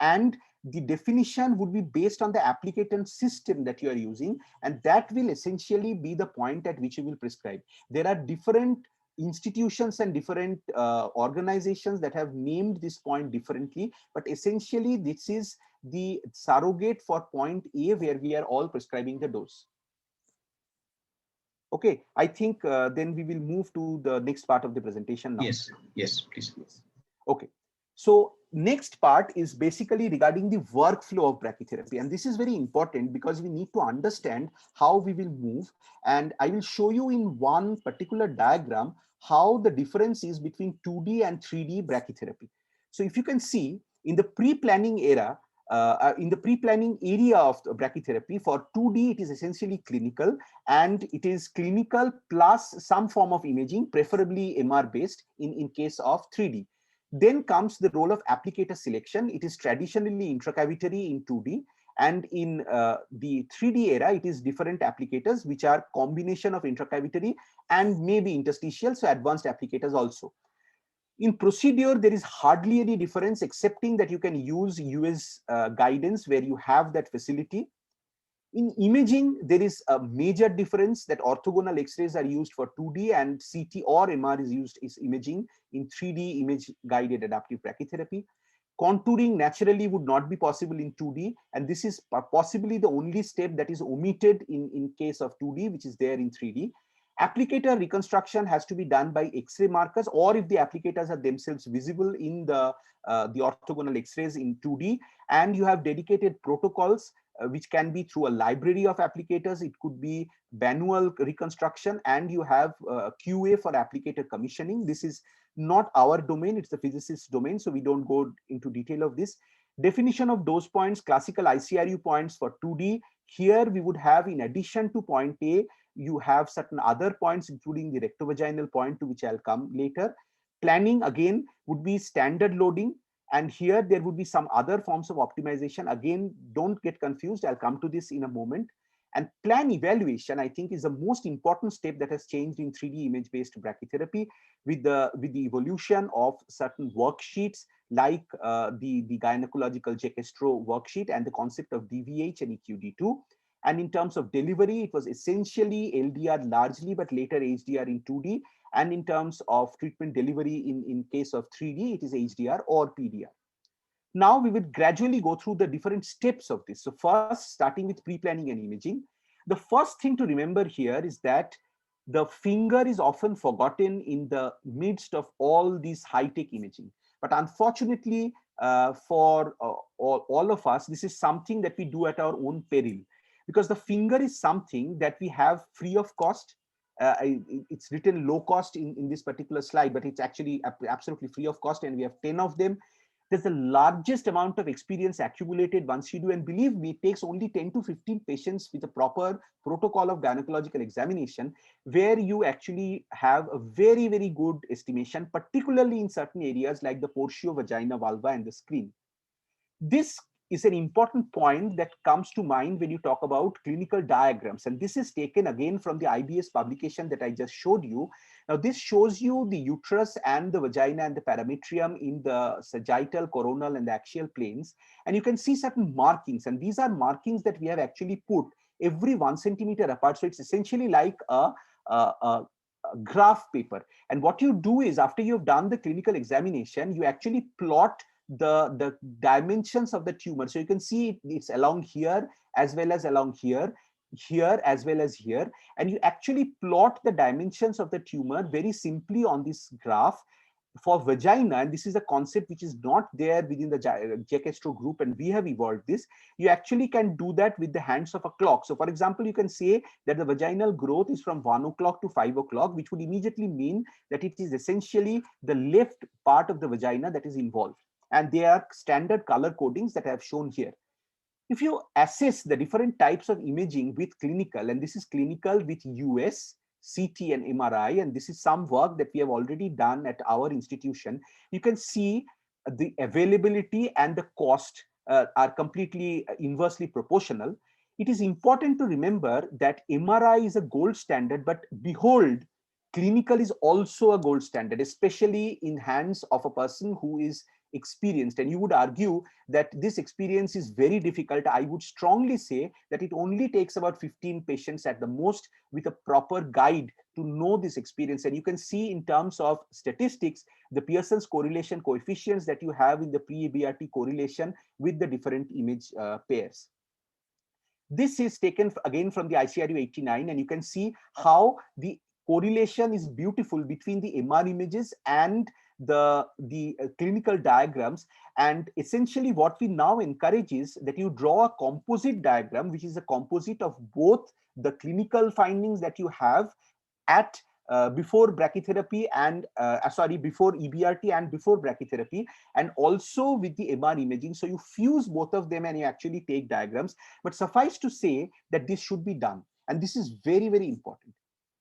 And the definition would be based on the applicator system that you are using, and that will essentially be the point at which you will prescribe. There are different institutions and different organizations that have named this point differently, but essentially this is the surrogate for point A, where we are all prescribing the dose. Okay, I think then we will move to the next part of the presentation now. Yes, please. Yes. Okay, so next part is basically regarding the workflow of brachytherapy, and this is very important because we need to understand how we will move, and I will show you in one particular diagram how the difference is between 2D and 3D brachytherapy. So if you can see, in the pre-planning era, in the pre-planning area of the brachytherapy, for 2D it is essentially clinical, and it is clinical plus some form of imaging, preferably MR based in case of 3D. Then comes the role of applicator selection. It is traditionally intracavitary in 2D, and in the 3D era, it is different applicators, which are combination of intracavitary and maybe interstitial, so advanced applicators also. In procedure, there is hardly any difference, excepting that you can use US guidance where you have that facility. In imaging, there is a major difference that orthogonal X-rays are used for 2D and CT or MR is used as imaging in 3D image-guided adaptive brachytherapy. Contouring naturally would not be possible in 2D, and this is possibly the only step that is omitted in case of 2D, which is there in 3D. Applicator reconstruction has to be done by X-ray markers, or if the applicators are themselves visible in the orthogonal X-rays in 2D, and you have dedicated protocols which can be through a library of applicators. It could be manual reconstruction, and you have QA for applicator commissioning. This is not our domain, it's the physicist's domain, so we don't go into detail of this. Definition of dose points, classical ICRU points for 2D. Here we would have, in addition to point A, you have certain other points, including the rectovaginal point, to which I'll come later. Planning, again, would be standard loading, and here there would be some other forms of optimization. Again, don't get confused, I'll come to this in a moment. And plan evaluation, I think, is the most important step that has changed in 3D image-based brachytherapy with the evolution of certain worksheets like the gynecological Jekestro worksheet and the concept of DVH and EQD2. And in terms of delivery, it was essentially LDR largely, but later HDR in 2D. And in terms of treatment delivery, in case of 3D, it is HDR or PDR. Now we will gradually go through the different steps of this. So first, starting with pre-planning and imaging, the first thing to remember here is that the finger is often forgotten in the midst of all these high-tech imaging. But unfortunately, for all of us, this is something that we do at our own peril, because the finger is something that we have free of cost. It's written low cost in this particular slide, but it's actually absolutely free of cost, and we have 10 of them. There's the largest amount of experience accumulated once you do, and believe me, it takes only 10 to 15 patients with a proper protocol of gynecological examination, where you actually have a very, very good estimation, particularly in certain areas like the portio, vagina, vulva, and the screen. This is an important point that comes to mind when you talk about clinical diagrams. And this is taken again from the IBS publication that I just showed you. Now, this shows you the uterus and the vagina and the parametrium in the sagittal, coronal, and the axial planes. And you can see certain markings. And these are markings that we have actually put every 1 centimeter apart. So it's essentially like a graph paper. And what you do is, after you've done the clinical examination, you actually plot the dimensions of the tumor. So you can see it's along here as well as along here, here as well as here, and you actually plot the dimensions of the tumor very simply on this graph. For vagina, and this is a concept which is not there within the JAK-ASTRO group, and we have evolved this, you actually can do that with the hands of a clock. So for example, you can say that the vaginal growth is from 1 o'clock to 5 o'clock, which would immediately mean that it is essentially the left part of the vagina that is involved. And they are standard color codings that I have shown here. If you assess the different types of imaging with clinical, and this is clinical with US, CT, and MRI, and this is some work that we have already done at our institution, you can see the availability and the cost are completely inversely proportional. It is important to remember that MRI is a gold standard, but behold, clinical is also a gold standard, especially in hands of a person who is experienced. And you would argue that this experience is very difficult. I would strongly say that it only takes about 15 patients at the most with a proper guide to know this experience. And you can see in terms of statistics, the Pearson's correlation coefficients that you have in the pre-EBRT correlation with the different image pairs. This is taken again from the ICRU 89, and you can see how the correlation is beautiful between the MR images and the clinical diagrams. And essentially what we now encourage is that you draw a composite diagram, which is a composite of both the clinical findings that you have at before brachytherapy and before EBRT and before brachytherapy, and also with the MR imaging. So you fuse both of them and you actually take diagrams. But suffice to say that this should be done, and this is very, very important.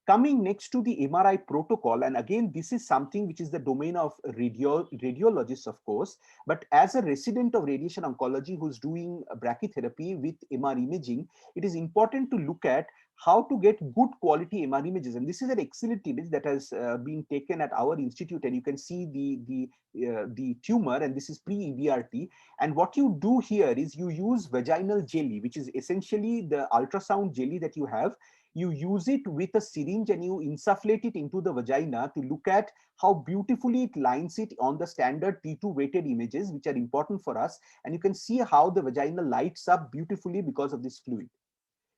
Coming next to the MRI protocol, and again, this is something which is the domain of radiologists, of course, but as a resident of radiation oncology who's doing brachytherapy with MR imaging, it is important to look at how to get good quality MR images. And this is an excellent image that has been taken at our institute, and you can see the tumor, and this is pre-EBRT. And what you do here is you use vaginal jelly, which is essentially the ultrasound jelly that you have. You use it with a syringe and you insufflate it into the vagina to look at how beautifully it lines it on the standard T2 weighted images, which are important for us. And you can see how the vagina lights up beautifully because of this fluid.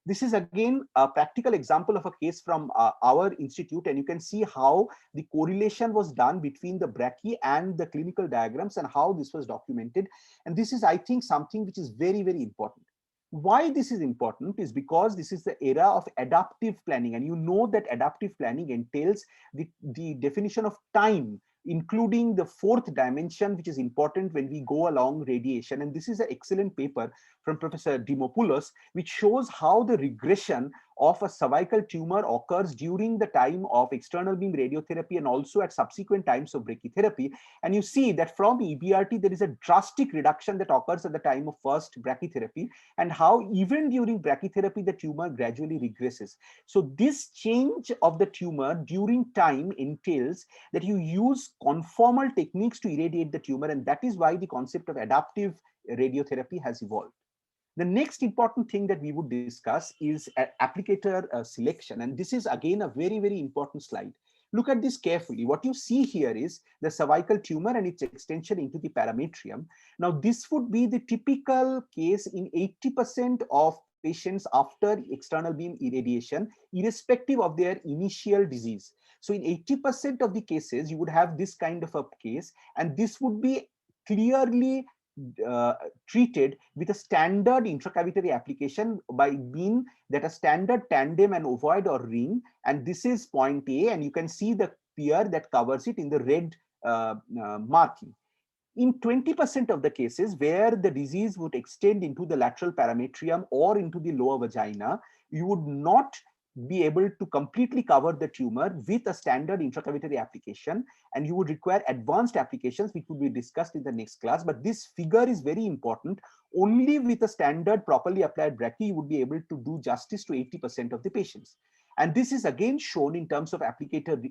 This is again a practical example of a case from our institute, and you can see how the correlation was done between the brachy and the clinical diagrams and how this was documented. And this is, I think, something which is very, very important. Why this is important is because this is the era of adaptive planning, and you know that adaptive planning entails the definition of time, including the fourth dimension, which is important when we go along radiation. And this is an excellent paper from Professor Dimopoulos, which shows how the regression of a cervical tumor occurs during the time of external beam radiotherapy and also at subsequent times of brachytherapy. And you see that from EBRT, there is a drastic reduction that occurs at the time of first brachytherapy, and how even during brachytherapy, the tumor gradually regresses. So this change of the tumor during time entails that you use conformal techniques to irradiate the tumor, and that is why the concept of adaptive radiotherapy has evolved. The next important thing that we would discuss is applicator selection. And this is again a very, very important slide. Look at this carefully. What you see here is the cervical tumor and its extension into the parametrium. Now, this would be the typical case in 80% of patients after external beam irradiation, irrespective of their initial disease. So in 80% of the cases, you would have this kind of a case, and this would be clearly treated with a standard intracavitary application by beam that a standard tandem and ovoid or ring, and this is point A, and you can see the pier that covers it in the red marking. In 20% of the cases where the disease would extend into the lateral parametrium or into the lower vagina, you would not be able to completely cover the tumor with a standard intracavitary application, and you would require advanced applications which will be discussed in the next class. But this figure is very important. Only with a standard properly applied brachy you would be able to do justice to 80% of the patients. And this is again shown in terms of applicator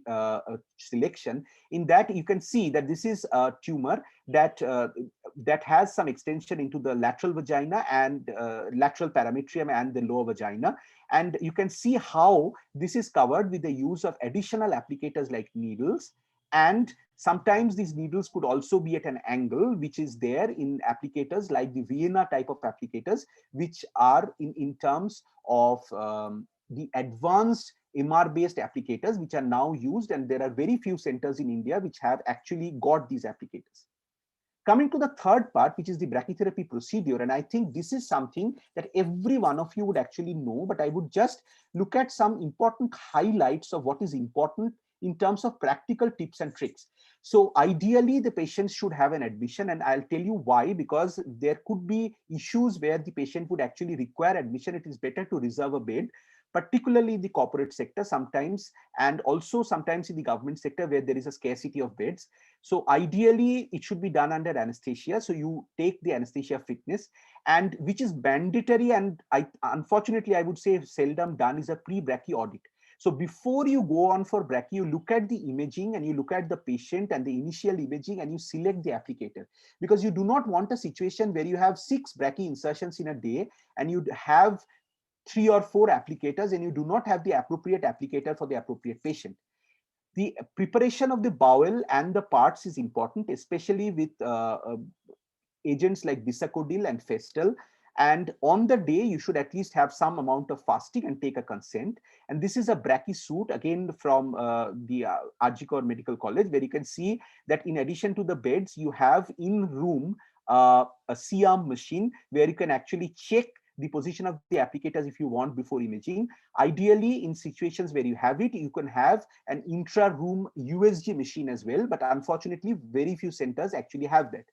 selection, in that you can see that this is a tumor that that has some extension into the lateral vagina and lateral parametrium and the lower vagina. And you can see how this is covered with the use of additional applicators like needles. And sometimes these needles could also be at an angle, which is there in applicators like the Vienna type of applicators, which are in terms of the advanced MR-based applicators, which are now used, and there are very few centers in India which have actually got these applicators. Coming to the third part, which is the brachytherapy procedure, and I think this is something that every one of you would actually know, but I would just look at some important highlights of what is important in terms of practical tips and tricks. So ideally, the patients should have an admission, and I'll tell you why, because there could be issues where the patient would actually require admission. It is better to reserve a bed, particularly in the corporate sector sometimes, and also sometimes in the government sector where there is a scarcity of beds. So ideally, it should be done under anesthesia. So you take the anesthesia fitness, and which is mandatory, and unfortunately, I would say seldom done, is a pre-brachy audit. So before you go on for brachy, you look at the imaging and you look at the patient and the initial imaging, and you select the applicator, because you do not want a situation where you have 6 brachy insertions in a day and you have 3 or 4 applicators and you do not have the appropriate applicator for the appropriate patient. The preparation of the bowel and the parts is important, especially with agents like Bisacodyl and Festal. And on the day, you should at least have some amount of fasting and take a consent. And this is a brachy suit, again from the RG Kar Medical College, where you can see that in addition to the beds, you have in room a C-arm machine where you can actually check the position of the applicators if you want before imaging. Ideally, in situations where you have it, you can have an intra-room USG machine as well, but unfortunately, very few centers actually have that.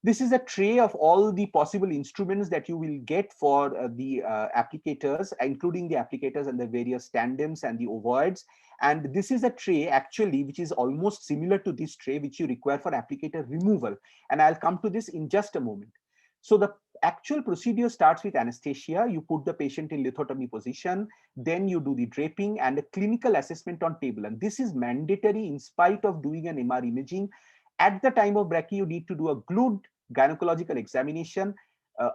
This is a tray of all the possible instruments that you will get for the applicators, including the applicators and the various tandems and the ovoids. And this is a tray actually, which is almost similar to this tray, which you require for applicator removal. And I'll come to this in just a moment. So the actual procedure starts with anesthesia. You put the patient in lithotomy position, then you do the draping and a clinical assessment on table. And this is mandatory in spite of doing an MR imaging. At the time of brachy, you need to do a glued gynecological examination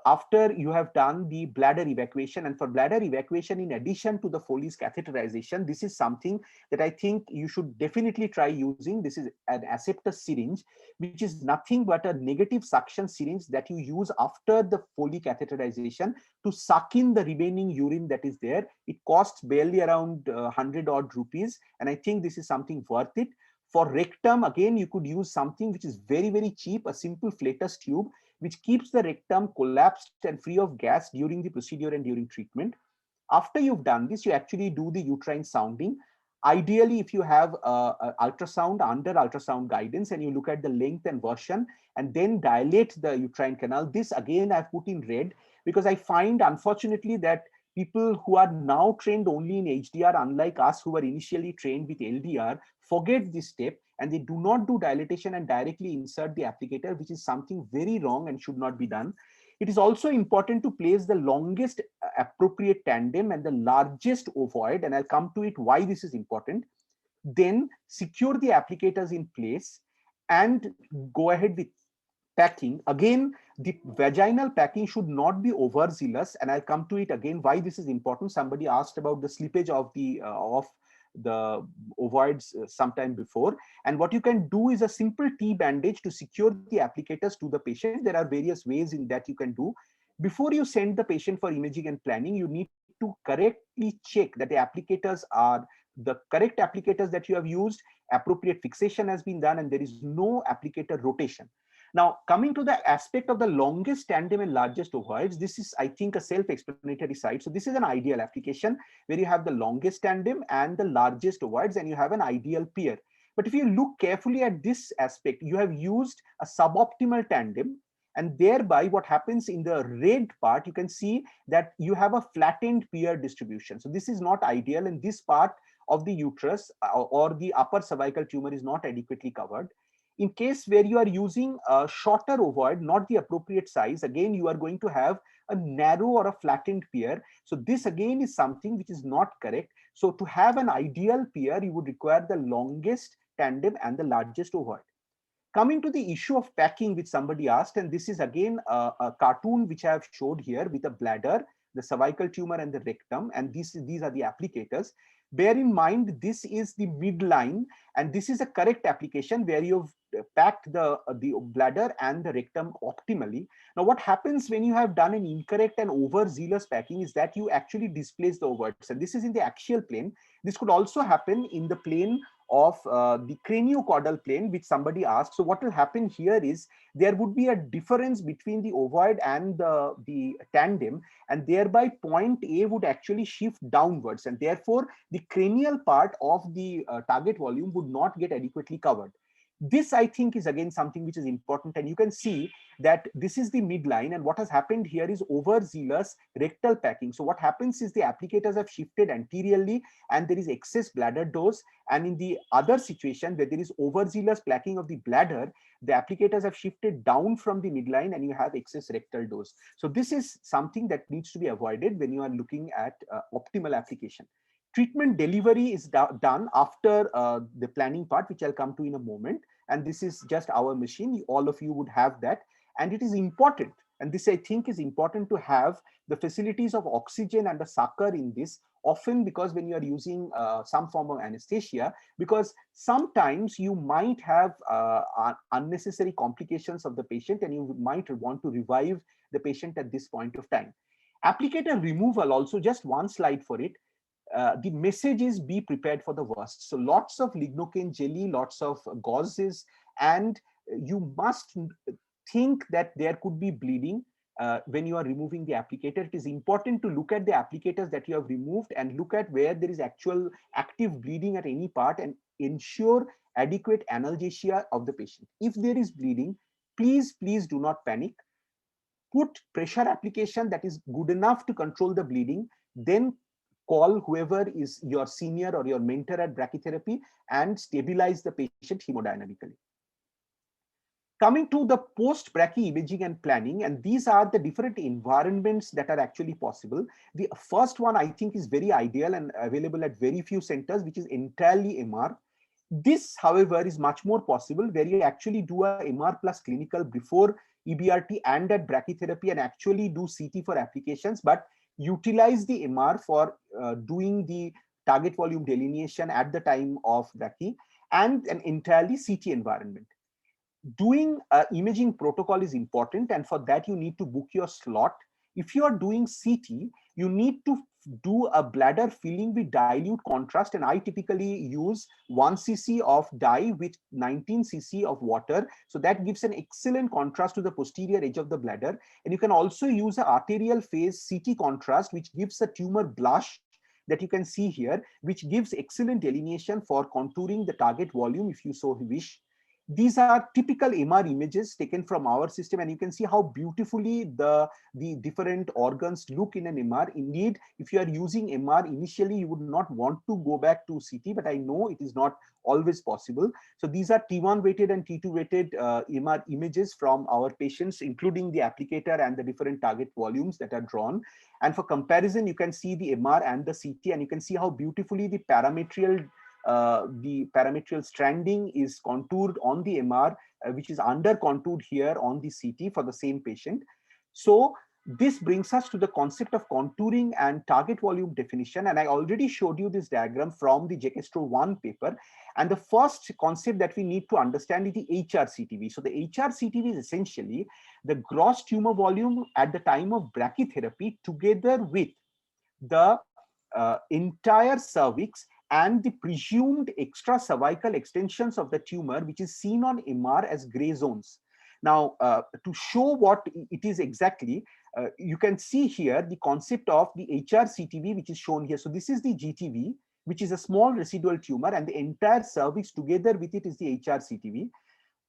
after you have done the bladder evacuation. And for bladder evacuation, in addition to the Foley's catheterization, this is something that I think you should definitely try using. This is an Aseptus syringe, which is nothing but a negative suction syringe that you use after the Foley catheterization to suck in the remaining urine that is there. It costs barely around 100 odd rupees, and I think this is something worth it. For rectum, again, you could use something which is very, very cheap, a simple flatus tube, which keeps the rectum collapsed and free of gas during the procedure and during treatment. After you've done this, you actually do the uterine sounding. Ideally, if you have ultrasound, under ultrasound guidance, and you look at the length and version, and then dilate the uterine canal. This again, I've put in red because I find, unfortunately, that people who are now trained only in HDR, unlike us who were initially trained with LDR, forget this step and they do not do dilatation and directly insert the applicator, which is something very wrong and should not be done. It is also important to place the longest appropriate tandem and the largest ovoid, and I'll come to it why this is important. Then secure the applicators in place and go ahead with packing. Again, the vaginal packing should not be overzealous, and I'll come to it again why this is important. Somebody asked about the slippage of the the ovoids sometime before. And what you can do is a simple T bandage to secure the applicators to the patient. There are various ways in that you can do. Before you send the patient for imaging and planning, you need to correctly check that the applicators are the correct applicators that you have used, appropriate fixation has been done, and there is no applicator rotation. Now, coming to the aspect of the longest tandem and largest ovoids, this is, I think, a self-explanatory side. So this is an ideal application where you have the longest tandem and the largest ovoids, and you have an ideal pair. But if you look carefully at this aspect, you have used a suboptimal tandem, and thereby what happens in the red part, you can see that you have a flattened pair distribution. So this is not ideal, and this part of the uterus or the upper cervical tumor is not adequately covered. In case where you are using a shorter ovoid, not the appropriate size, again, you are going to have a narrow or a flattened pair. So this again is something which is not correct. So to have an ideal pair, you would require the longest tandem and the largest ovoid. Coming to the issue of packing, which somebody asked, and this is again a cartoon which I have showed here with a bladder, the cervical tumor and the rectum, and these are the applicators. Bear in mind, this is the midline, and this is a correct application where you've packed the bladder and the rectum optimally. Now, what happens when you have done an incorrect and overzealous packing is that you actually displace the ovoids, and this is in the axial plane. This could also happen in the plane of the craniocaudal plane, which somebody asked. So what will happen here is there would be a difference between the ovoid and the tandem, and thereby point A would actually shift downwards, and therefore the cranial part of the target volume would not get adequately covered. This, I think, is again something which is important, and you can see that this is the midline, and what has happened here is overzealous rectal packing. So what happens is the applicators have shifted anteriorly and there is excess bladder dose, and in the other situation where there is overzealous packing of the bladder, the applicators have shifted down from the midline and you have excess rectal dose. So this is something that needs to be avoided when you are looking at optimal application. Treatment delivery is done after the planning part, which I'll come to in a moment. And this is just our machine. All of you would have that. And it is important, and this I think is important, to have the facilities of oxygen and a sucker in this, often because when you are using some form of anesthesia, because sometimes you might have unnecessary complications of the patient and you might want to revive the patient at this point of time. Applicator removal, also just one slide for it. The message is be prepared for the worst. So lots of lignocaine jelly, lots of gauzes, and you must think that there could be bleeding when you are removing the applicator. It is important to look at the applicators that you have removed and look at where there is actual active bleeding at any part and ensure adequate analgesia of the patient. If there is bleeding, please do not panic. Put pressure application that is good enough to control the bleeding, then call whoever is your senior or your mentor at brachytherapy and stabilize the patient hemodynamically. Coming to the post-brachy imaging and planning, and these are the different environments that are actually possible. The first one I think is very ideal and available at very few centers, which is entirely MR. This, however, is much more possible where you actually do a MR plus clinical before EBRT and at brachytherapy and actually do CT for applications, but utilize the MR for doing the target volume delineation at the time of brachy, and an entirely CT environment. Doing imaging protocol is important, and for that you need to book your slot. If you are doing CT, you need to do a bladder filling with dilute contrast, and I typically use 1 cc of dye with 19 cc of water, so that gives an excellent contrast to the posterior edge of the bladder. And you can also use an arterial phase CT contrast, which gives a tumor blush that you can see here, which gives excellent delineation for contouring the target volume if you so wish. These are typical MR images taken from our system, and you can see how beautifully the different organs look in an MR. Indeed, if you are using MR, initially you would not want to go back to CT, but I know it is not always possible. So these are T1 weighted and T2 weighted MR images from our patients, including the applicator and the different target volumes that are drawn. And for comparison, you can see the MR and the CT, and you can see how beautifully the parametrial stranding is contoured on the MR, which is under contoured here on the CT for the same patient. So This brings us to the concept of contouring and target volume definition. And I already showed you this diagram from the Jekestro 1 paper. And the first concept that we need to understand is the HRCTV. So the HRCTV is essentially the gross tumor volume at the time of brachytherapy together with the entire cervix and the presumed extra cervical extensions of the tumor, which is seen on MR as gray zones. Now, to show what it is exactly, you can see here the concept of the HRCTV, which is shown here. So this is the GTV, which is a small residual tumor, and the entire cervix together with it is the HRCTV.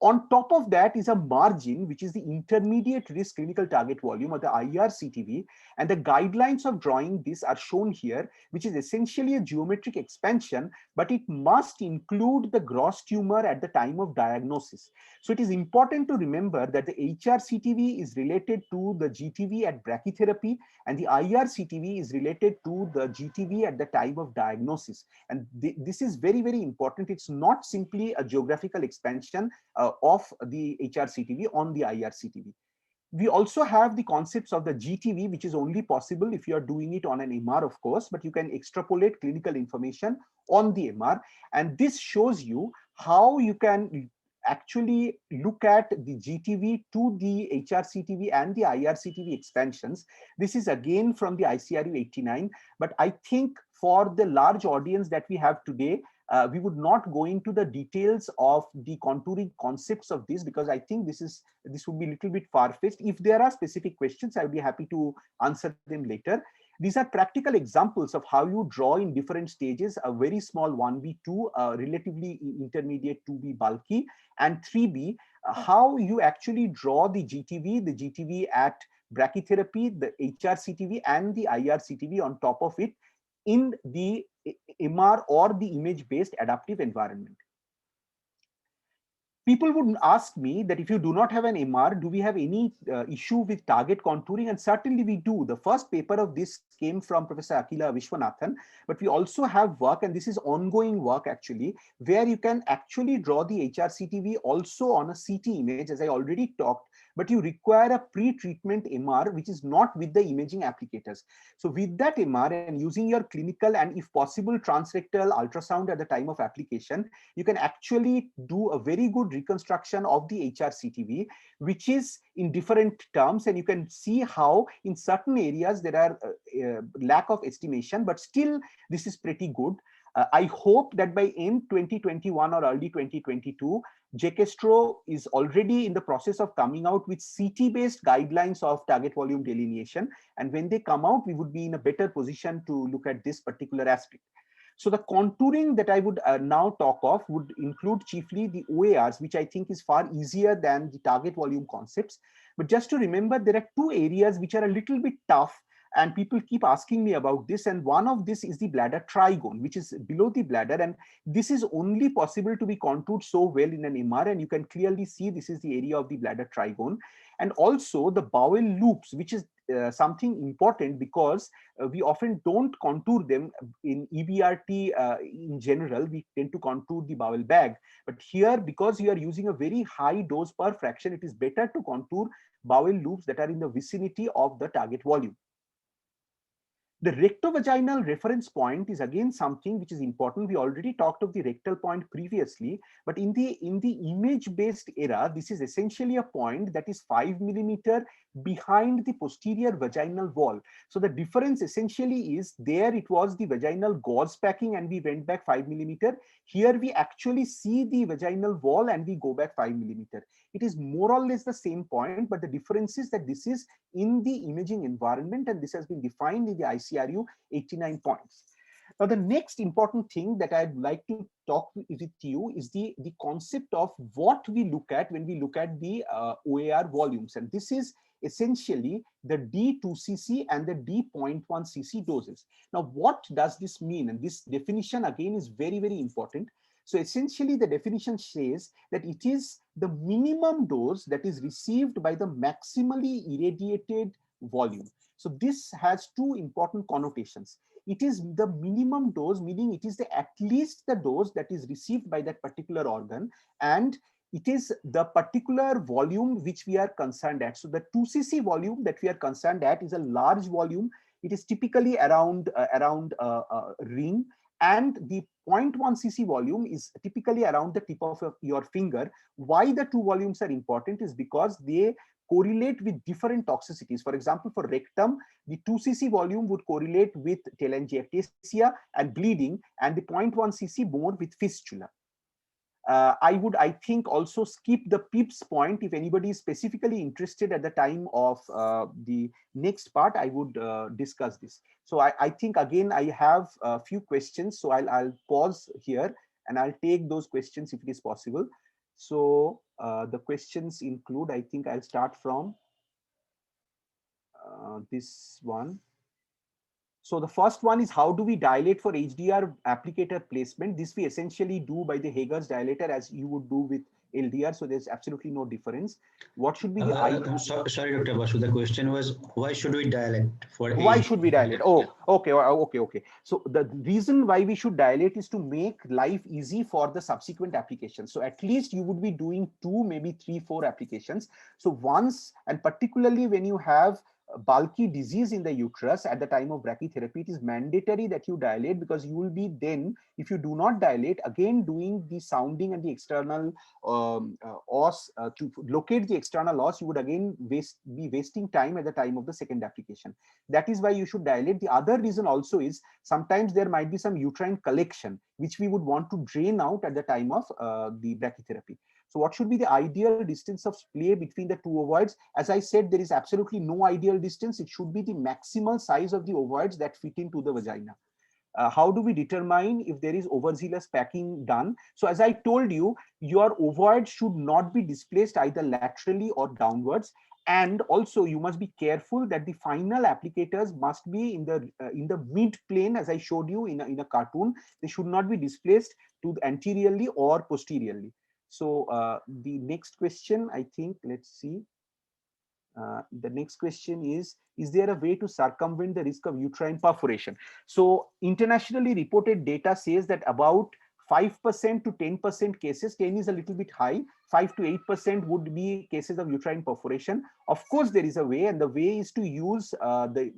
On top of that is a margin, which is the intermediate risk clinical target volume, or the IRCTV, and the guidelines of drawing this are shown here, which is essentially a geometric expansion, but it must include the gross tumor at the time of diagnosis. So it is important to remember that the HRCTV is related to the GTV at brachytherapy, and the IRCTV is related to the GTV at the time of diagnosis. And this is very, very important. It's not simply a geographical expansion of the HRCTV on the IRCTV. We also have the concepts of the GTV, which is only possible if you are doing it on an MR, of course, but you can extrapolate clinical information on the MR. And this shows you how you can actually look at the GTV to the HRCTV and the IRCTV expansions. This is again from the ICRU 89, but I think for the large audience that we have today, we would not go into the details of the contouring concepts of this, because I think this would be a little bit far-fetched. If there are specific questions, I would be happy to answer them later. These are practical examples of how you draw in different stages: a very small 1B2, relatively intermediate 2B bulky, and 3B, how you actually draw the GTV at brachytherapy, the HRCTV and the IRCTV on top of it in the MR or the image-based adaptive environment. People would ask me that if you do not have an MR, do we have any issue with target contouring? And certainly we do. The first paper of this came from Professor Akila Vishwanathan, but we also have work, and this is ongoing work actually, where you can actually draw the HRCTV also on a CT image, as I already talked, but you require a pre-treatment MR, which is not with the imaging applicators. So with that MR and using your clinical and if possible transrectal ultrasound at the time of application, you can actually do a very good reconstruction of the HRCTV, which is in different terms, and you can see how in certain areas there are lack of estimation, but still this is pretty good. I hope that by end 2021 or early 2022, Jekestro is already in the process of coming out with CT-based guidelines of target volume delineation. And when they come out, we would be in a better position to look at this particular aspect. So the contouring that I would now talk of would include chiefly the OARs, which I think is far easier than the target volume concepts. But just to remember, there are two areas which are a little bit tough, and people keep asking me about this. And one of this is the bladder trigone, which is below the bladder. And this is only possible to be contoured so well in an MR. And you can clearly see this is the area of the bladder trigone. And also the bowel loops, which is something important because we often don't contour them in EBRT in general. We tend to contour the bowel bag. But here, because you are using a very high dose per fraction, it is better to contour bowel loops that are in the vicinity of the target volume. The rectovaginal reference point is again something which is important. We already talked of the rectal point previously, but in the image-based era, this is essentially a point that is 5 millimeter behind the posterior vaginal wall. So the difference essentially is there it was the vaginal gauze packing and we went back 5 millimeter. Here we actually see the vaginal wall and we go back 5 millimeter. It is more or less the same point, but the difference is that this is in the imaging environment and this has been defined in the ICRU 89 points. Now, the next important thing that I'd like to talk with you is the concept of what we look at when we look at the OAR volumes. And this is essentially the D2cc and the D.1cc doses. Now, what does this mean? And this definition again is very, very important. So essentially the definition says that it is the minimum dose that is received by the maximally irradiated volume. So this has two important connotations. It is the minimum dose, meaning it is at least the dose that is received by that particular organ, and It is the particular volume which we are concerned at. So the 2cc volume that we are concerned at is a large volume. It is typically around ring, and the 0.1cc volume is typically around the tip of your finger. Why the two volumes are important is because they correlate with different toxicities. For example, for rectum, the 2cc volume would correlate with telangiectasia and bleeding, and the 0.1cc more with fistula. I think, also skip the PIPS point. If anybody is specifically interested at the time of the next part, I would discuss this. So I think, again, I have a few questions. So I'll pause here and I'll take those questions if it is possible. So the questions include, I think I'll start from this one. So the first one is, how do we dilate for HDR applicator placement? This we essentially do by the Hager's dilator, as you would do with LDR. So there's absolutely no difference. What should be the idea? Sorry, Dr. Basu. The question was, why should we dilate for why HDR? should we dilate? Oh, okay. So the reason why we should dilate is to make life easy for the subsequent applications. So at least you would be doing 2, maybe 3, 4 applications. So once, and particularly when you have bulky disease in the uterus at the time of brachytherapy, it is mandatory that you dilate, because you will be then, if you do not dilate, again doing the sounding and the external os to locate the external os, you would again be wasting time at the time of the second application. That is why you should dilate. The other reason also is, sometimes there might be some uterine collection which we would want to drain out at the time of the brachytherapy. So what should be the ideal distance of splay between the two ovoids? As I said, there is absolutely no ideal distance. It should be the maximal size of the ovoids that fit into the vagina. How do we determine if there is overzealous packing done? So as I told you, your ovoid should not be displaced either laterally or downwards. And also you must be careful that the final applicators must be in the mid plane, as I showed you in a cartoon. They should not be displaced to anteriorly or posteriorly. So the next question, I think, let's see. The next question is there a way to circumvent the risk of uterine perforation? So internationally reported data says that about 5% to 10% cases, 10 is a little bit high, 5 to 8% would be cases of uterine perforation. Of course, there is a way, and the way is to use the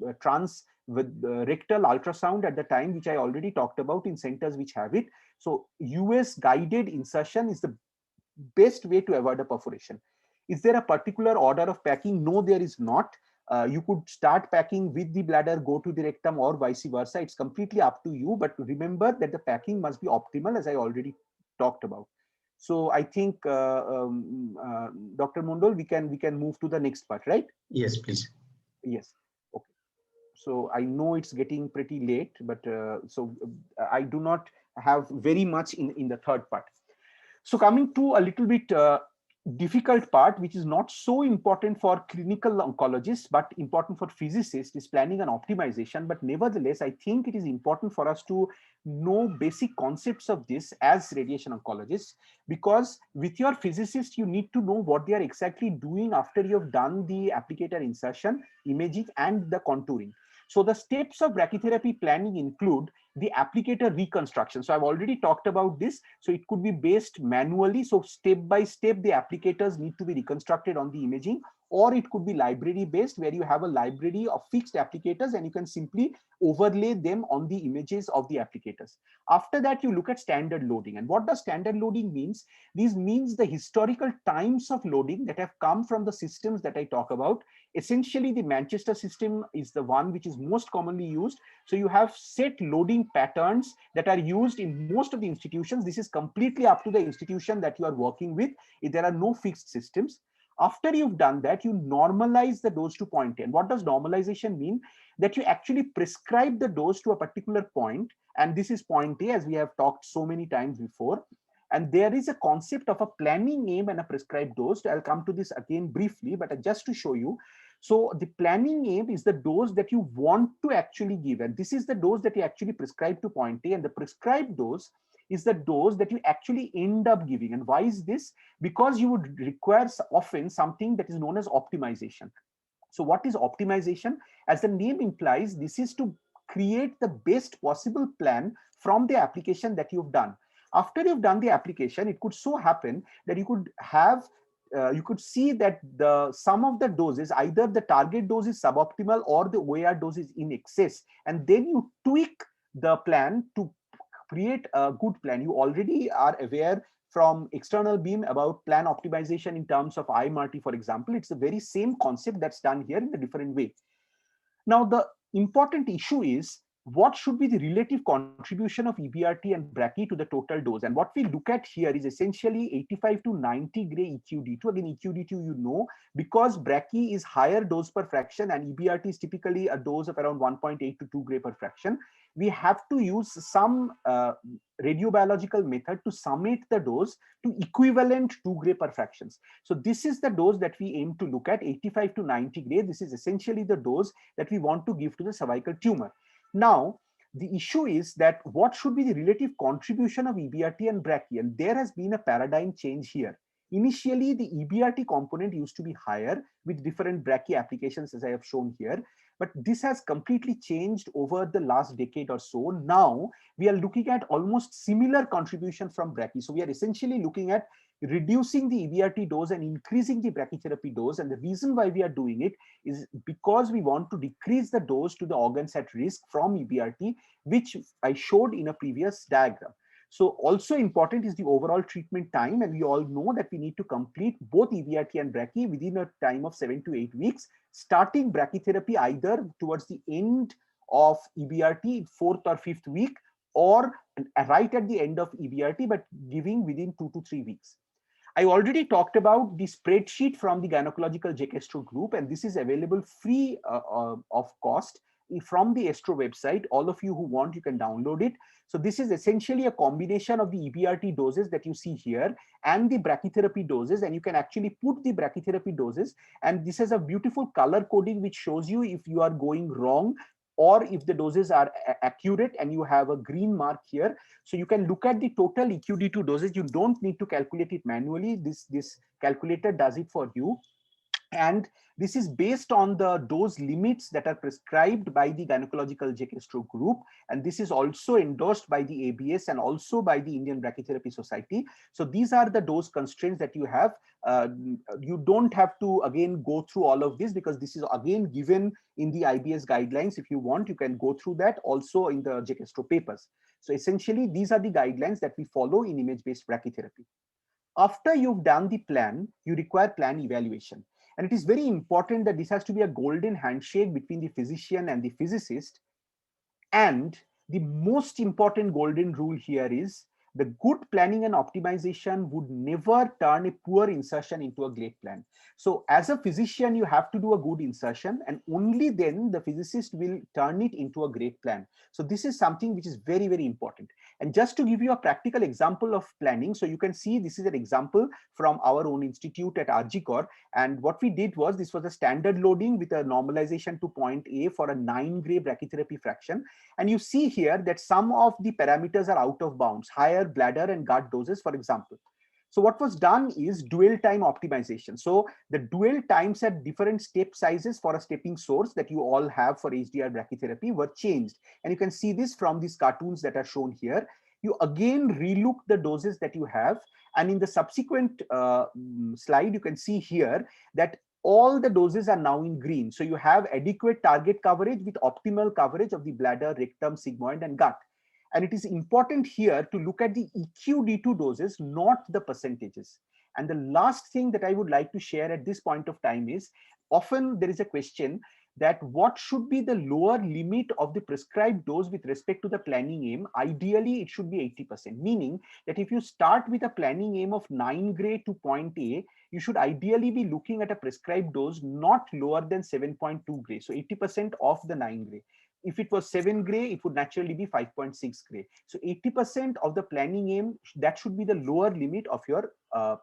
rectal ultrasound at the time, which I already talked about in centers which have it. So US guided insertion is the best way to avoid a perforation. Is there a particular order of packing? No, there is not. You could start packing with the bladder, go to the rectum, or vice versa. It's completely up to you. But remember that the packing must be optimal, as I already talked about. So I think, Dr. Mondal, we can move to the next part, right? Yes, please. Yes. Okay. So I know it's getting pretty late, but I do not have very much in the third part. So coming to a little bit difficult part, which is not so important for clinical oncologists, but important for physicists, is planning and optimization. But nevertheless, I think it is important for us to know basic concepts of this as radiation oncologists, because with your physicist, you need to know what they are exactly doing after you have done the applicator insertion, imaging, and the contouring. So the steps of brachytherapy planning include the applicator reconstruction. So I've already talked about this. So it could be based manually. So step by step, the applicators need to be reconstructed on the imaging, or it could be library based, where you have a library of fixed applicators and you can simply overlay them on the images of the applicators. After that, you look at standard loading. And what does standard loading means? This means the historical times of loading that have come from the systems that I talk about. Essentially, the Manchester system is the one which is most commonly used. So you have set loading patterns that are used in most of the institutions. This is completely up to the institution that you are working with. There are no fixed systems. After you've done that, you normalize the dose to 0.10. What does normalization mean? That you actually prescribe the dose to a particular point, and this is point A, as we have talked so many times before. And there is a concept of a planning aim and a prescribed dose. I'll come to this again briefly, but just to show you. So the planning aim is the dose that you want to actually give, and this is the dose that you actually prescribe to point A, and the prescribed dose is the dose that you actually end up giving. And why is this? Because you would require often something that is known as optimization. So what is optimization? As the name implies, this is to create the best possible plan from the application that you've done. After you've done the application, it could so happen that you could have you could see that the some of the doses, either the target dose is suboptimal or the OAR dose is in excess, and then you tweak the plan to create a good plan. You already are aware from external beam about plan optimization in terms of IMRT, for example. It's the very same concept that's done here in a different way. Now, the important issue is what should be the relative contribution of EBRT and brachy to the total dose. And what we look at here is essentially 85 to 90 gray EQD2. Again, EQD2, you know, because brachy is higher dose per fraction and EBRT is typically a dose of around 1.8 to 2 gray per fraction. We have to use some radiobiological method to summate the dose to equivalent 2 gray per fractions. So this is the dose that we aim to look at, 85 to 90 gray. This is essentially the dose that we want to give to the cervical tumor. Now, the issue is that what should be the relative contribution of EBRT and brachy? And there has been a paradigm change here. Initially, the EBRT component used to be higher with different brachy applications, as I have shown here. But this has completely changed over the last decade or so. Now, we are looking at almost similar contribution from brachy. So we are essentially looking at reducing the EBRT dose and increasing the brachytherapy dose. And the reason why we are doing it is because we want to decrease the dose to the organs at risk from EBRT, which I showed in a previous diagram. So also important is the overall treatment time. And we all know that we need to complete both EBRT and brachy within a time of 7 to 8 weeks, starting brachytherapy either towards the end of EBRT, 4th or 5th week, or right at the end of EBRT, but giving within 2 to 3 weeks. I already talked about the spreadsheet from the Gynecological JEC-Estro group, and this is available free of cost from the Estro website. All of you who want, you can download it. So this is essentially a combination of the EBRT doses that you see here and the brachytherapy doses, and you can actually put the brachytherapy doses, and this is a beautiful color coding which shows you if you are going wrong or if the doses are accurate, and you have a green mark here. So you can look at the total EQD2 doses. You don't need to calculate it manually. This calculator does it for you. And this is based on the dose limits that are prescribed by the Gynecological JEC-Estro group. And this is also endorsed by the ABS and also by the Indian Brachytherapy Society. So these are the dose constraints that you have. You don't have to, again, go through all of this because this is, again, given in the IBS guidelines. If you want, you can go through that also in the JEC-Estro papers. So essentially, these are the guidelines that we follow in image-based brachytherapy. After you've done the plan, you require plan evaluation. And it is very important that this has to be a golden handshake between the physician and the physicist. And the most important golden rule here is the good planning and optimization would never turn a poor insertion into a great plan. So as a physician, you have to do a good insertion, and only then the physicist will turn it into a great plan. So this is something which is very, very important. And just to give you a practical example of planning, so you can see this is an example from our own institute at RG Kar. And what we did was, this was a standard loading with a normalization to point A for a 9 gray brachytherapy fraction. And you see here that some of the parameters are out of bounds, higher bladder and gut doses, for example. So what was done is dual time optimization. So the dual times at different step sizes for a stepping source that you all have for HDR brachytherapy were changed. And you can see this from these cartoons that are shown here. You again relook the doses that you have. And in the subsequent slide, you can see here that all the doses are now in green. So you have adequate target coverage with optimal coverage of the bladder, rectum, sigmoid, and gut. And it is important here to look at the EQD2 doses, not the percentages. And the last thing that I would like to share at this point of time is, often there is a question that what should be the lower limit of the prescribed dose with respect to the planning aim. Ideally, it should be 80%, meaning that if you start with a planning aim of 9 gray to point A, you should ideally be looking at a prescribed dose not lower than 7.2 gray. So 80% of the 9 gray. If it was 7 gray, it would naturally be 5.6 gray. So 80% of the planning aim, that should be the lower limit of your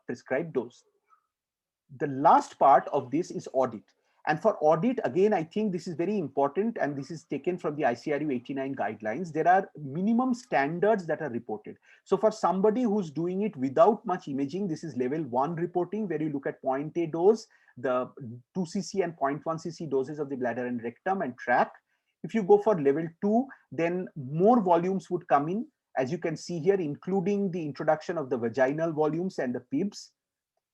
prescribed dose. The last part of this is audit. And for audit, again, I think this is very important, and this is taken from the ICRU 89 guidelines. There are minimum standards that are reported. So for somebody who's doing it without much imaging, this is level 1 reporting, where you look at point A dose, the 2 cc and 0.1 cc doses of the bladder and rectum and track. If you go for level 2, then more volumes would come in, as you can see here, including the introduction of the vaginal volumes and the PIBs.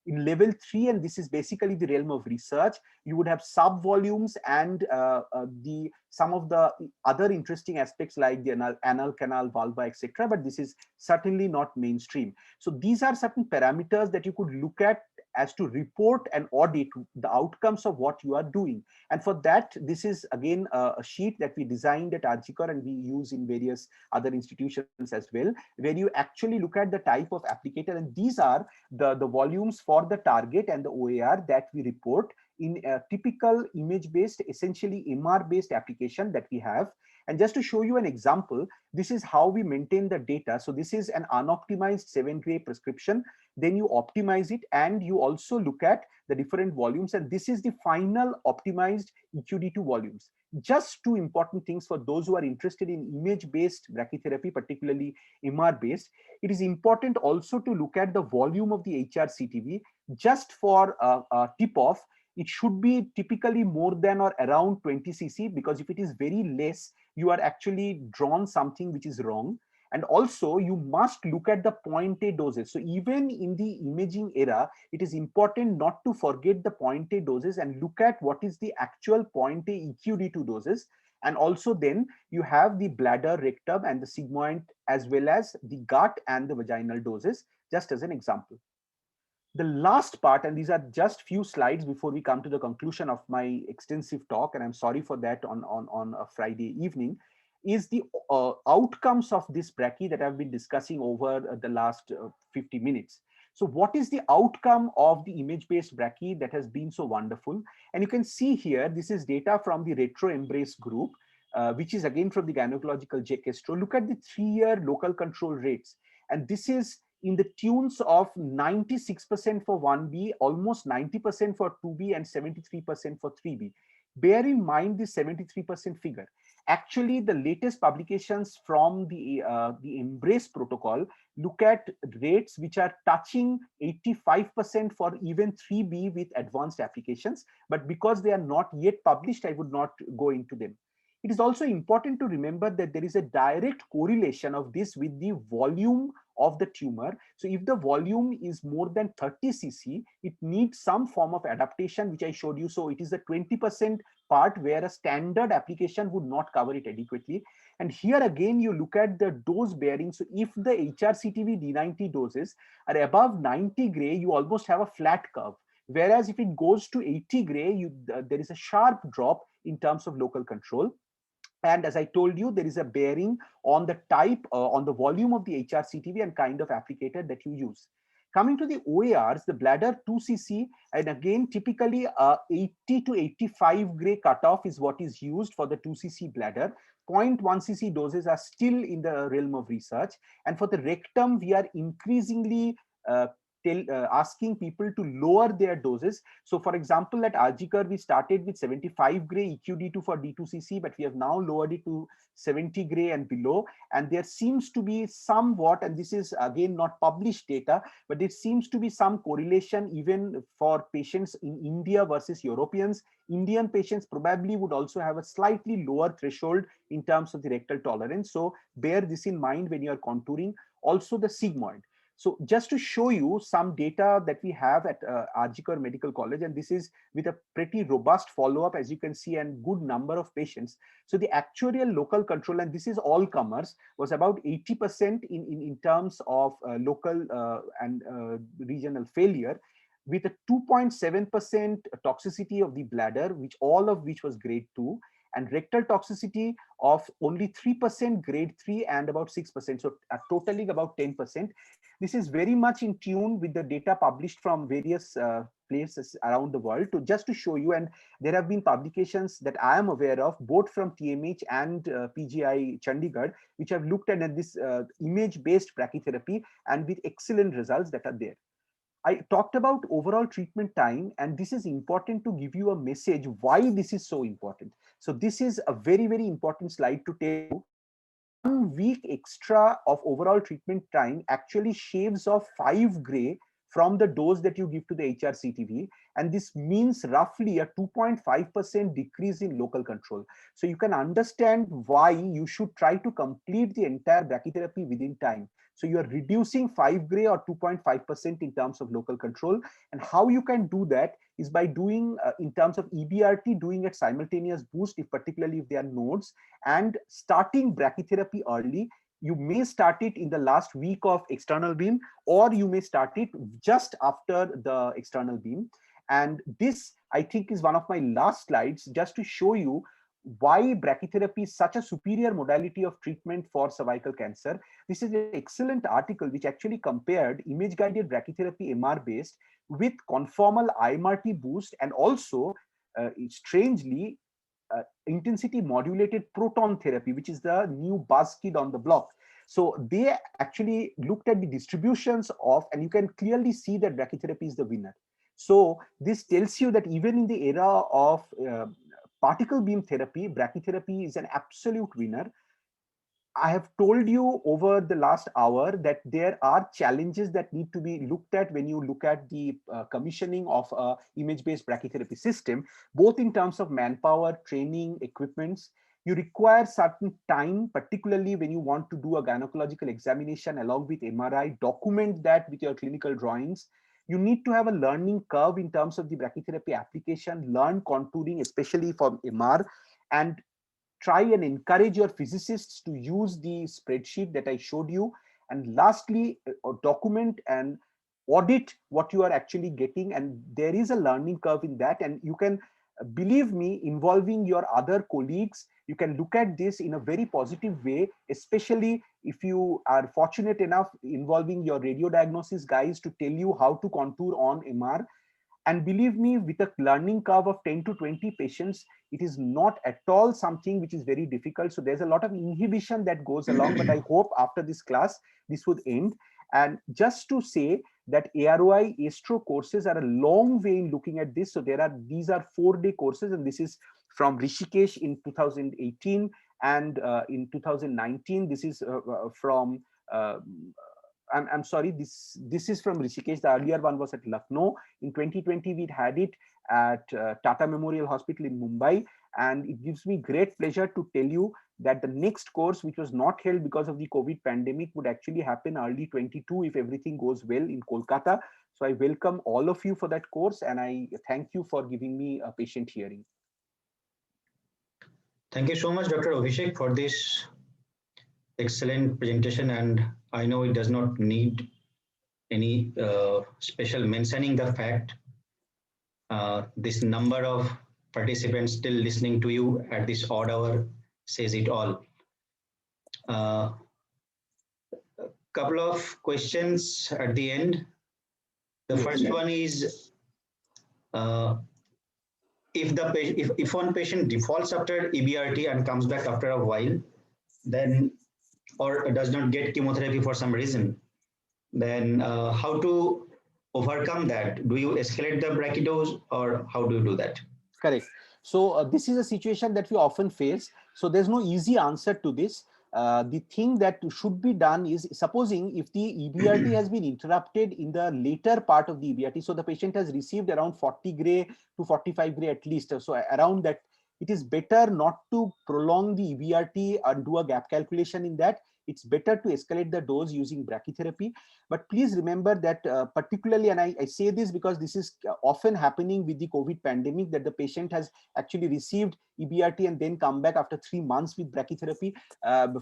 In level 3, and this is basically the realm of research, you would have sub volumes and the some of the other interesting aspects like the anal canal, vulva, etc. But this is certainly not mainstream. So these are certain parameters that you could look at as to report and audit the outcomes of what you are doing. And for that, this is again a sheet that we designed at Arjikar and we use in various other institutions as well, where you actually look at the type of applicator, and these are the volumes for the target and the OAR that we report in a typical image-based, essentially MR-based application that we have. And just to show you an example, this is how we maintain the data. So this is an unoptimized 7-gray prescription. Then you optimize it and you also look at the different volumes. And this is the final optimized EQD2 volumes. Just two important things for those who are interested in image-based brachytherapy, particularly MR-based. It is important also to look at the volume of the HRCTV. Just for a tip-off, it should be typically more than or around 20 cc, because if it is very less, you are actually drawn something which is wrong. And also you must look at the point A doses. So even in the imaging era, it is important not to forget the point A doses and look at what is the actual point A EQD2 doses. And also then you have the bladder, rectum and the sigmoid, as well as the gut and the vaginal doses, just as an example. The last part, and these are just few slides before we come to the conclusion of my extensive talk, and I'm sorry for that on a Friday evening, is the outcomes of this brachy that I've been discussing over the last 50 minutes. So what is the outcome of the image-based brachy that has been so wonderful? And you can see here, this is data from the Retro Embrace group, which is again from the Gynecological JKestro. Look at the 3-year local control rates. And this is in the tunes of 96% for 1B, almost 90% for 2B, and 73% for 3B. Bear in mind the 73% figure. Actually, the latest publications from the Embrace protocol look at rates which are touching 85% for even 3B with advanced applications. But because they are not yet published, I would not go into them. It is also important to remember that there is a direct correlation of this with the volume of the tumor. So if the volume is more than 30 cc, it needs some form of adaptation, which I showed you. So it is a 20% part where a standard application would not cover it adequately. And here again, you look at the dose bearing. So if the HRCTV D90 doses are above 90 gray, you almost have a flat curve. Whereas if it goes to 80 gray, there is a sharp drop in terms of local control. And as I told you, there is a bearing on the type, on the volume of the HRCTV and kind of applicator that you use. Coming to the OARs, the bladder 2cc, and again, typically 80 to 85 gray cutoff is what is used for the 2cc bladder. 0.1 cc doses are still in the realm of research. And for the rectum, we are increasingly asking people to lower their doses. So for example, at Arjikar, we started with 75 gray EQD2 for D2CC, but we have now lowered it to 70 gray and below. And there seems to be somewhat, and this is again not published data, but there seems to be some correlation even for patients in India versus Europeans. Indian patients probably would also have a slightly lower threshold in terms of the rectal tolerance. So bear this in mind when you are contouring. Also the sigmoid. So just to show you some data that we have at Arjikar Medical College, and this is with a pretty robust follow-up, as you can see, and good number of patients. So the actuarial local control, and this is all comers, was about 80% in terms of local and regional failure, with a 2.7% toxicity of the bladder, which all of which was grade 2, and rectal toxicity of only 3% grade 3 and about 6%, so totaling about 10%. This is very much in tune with the data published from various places around the world. Just to show you, and there have been publications that I am aware of, both from TMH and PGI Chandigarh, which have looked at this image-based brachytherapy and with excellent results that are there. I talked about overall treatment time, and this is important to give you a message why this is so important. So this is a very, very important slide to tell you. 1 week extra of overall treatment time actually shaves off 5 gray from the dose that you give to the HRCTV. And this means roughly a 2.5% decrease in local control. So you can understand why you should try to complete the entire brachytherapy within time. So you are reducing 5 gray or 2.5% in terms of local control. And how you can do that is by doing, in terms of EBRT, doing a simultaneous boost, if particularly if they are nodes, and starting brachytherapy early. You may start it in the last week of external beam, or you may start it just after the external beam. And this, I think, is one of my last slides, just to show you why brachytherapy is such a superior modality of treatment for cervical cancer. This is an excellent article which actually compared image-guided brachytherapy MR-based with conformal IMRT boost, and also, strangely, intensity modulated proton therapy, which is the new buzz kid on the block. So they actually looked at the distributions of, and you can clearly see that brachytherapy is the winner. So this tells you that even in the era of particle beam therapy, brachytherapy is an absolute winner. I have told you over the last hour that there are challenges that need to be looked at when you look at the commissioning of a image-based brachytherapy system, both in terms of manpower, training, equipments. You require certain time, particularly when you want to do a gynecological examination along with MRI, document that with your clinical drawings. You need to have a learning curve in terms of the brachytherapy application, learn contouring, especially from MR, and try and encourage your physicists to use the spreadsheet that I showed you. And lastly, document and audit what you are actually getting. And there is a learning curve in that. And you can, believe me, involving your other colleagues, you can look at this in a very positive way, especially if you are fortunate enough involving your radio diagnosis guys to tell you how to contour on MR. And believe me, with a learning curve of 10 to 20 patients, it is not at all something which is very difficult. So there's a lot of inhibition that goes along, but I hope after this class, this would end. And just to say that AROI ASTRO courses are a long way in looking at this. So these are 4-day courses, and this is from Rishikesh in 2018, and in 2019, this is from I'm sorry, this is from Rishikesh. The earlier one was at Lucknow. In 2020, we'd had it at Tata Memorial Hospital in Mumbai. And it gives me great pleasure to tell you that the next course, which was not held because of the COVID pandemic, would actually happen early 22 if everything goes well in Kolkata. So I welcome all of you for that course, and I thank you for giving me a patient hearing. Thank you so much, Dr. Abhishek, for this excellent presentation. And I know it does not need any special mentioning the fact this number of participants still listening to you at this odd hour says it all. Couple of questions at the end. The first one is, if one patient defaults after EBRT and comes back after a while, then, or does not get chemotherapy for some reason, then how to overcome that? Do you escalate the brachydose, or how do you do that? Correct. So this is a situation that we often face. So there's no easy answer to this. The thing that should be done is, supposing if the EBRT has been interrupted in the later part of the EBRT, so the patient has received around 40 gray to 45 gray at least, so around that, it is better not to prolong the EBRT and do a gap calculation in that. It's better to escalate the dose using brachytherapy. But please remember that particularly, and I say this because this is often happening with the COVID pandemic, that the patient has actually received EBRT and then come back after 3 months with brachytherapy,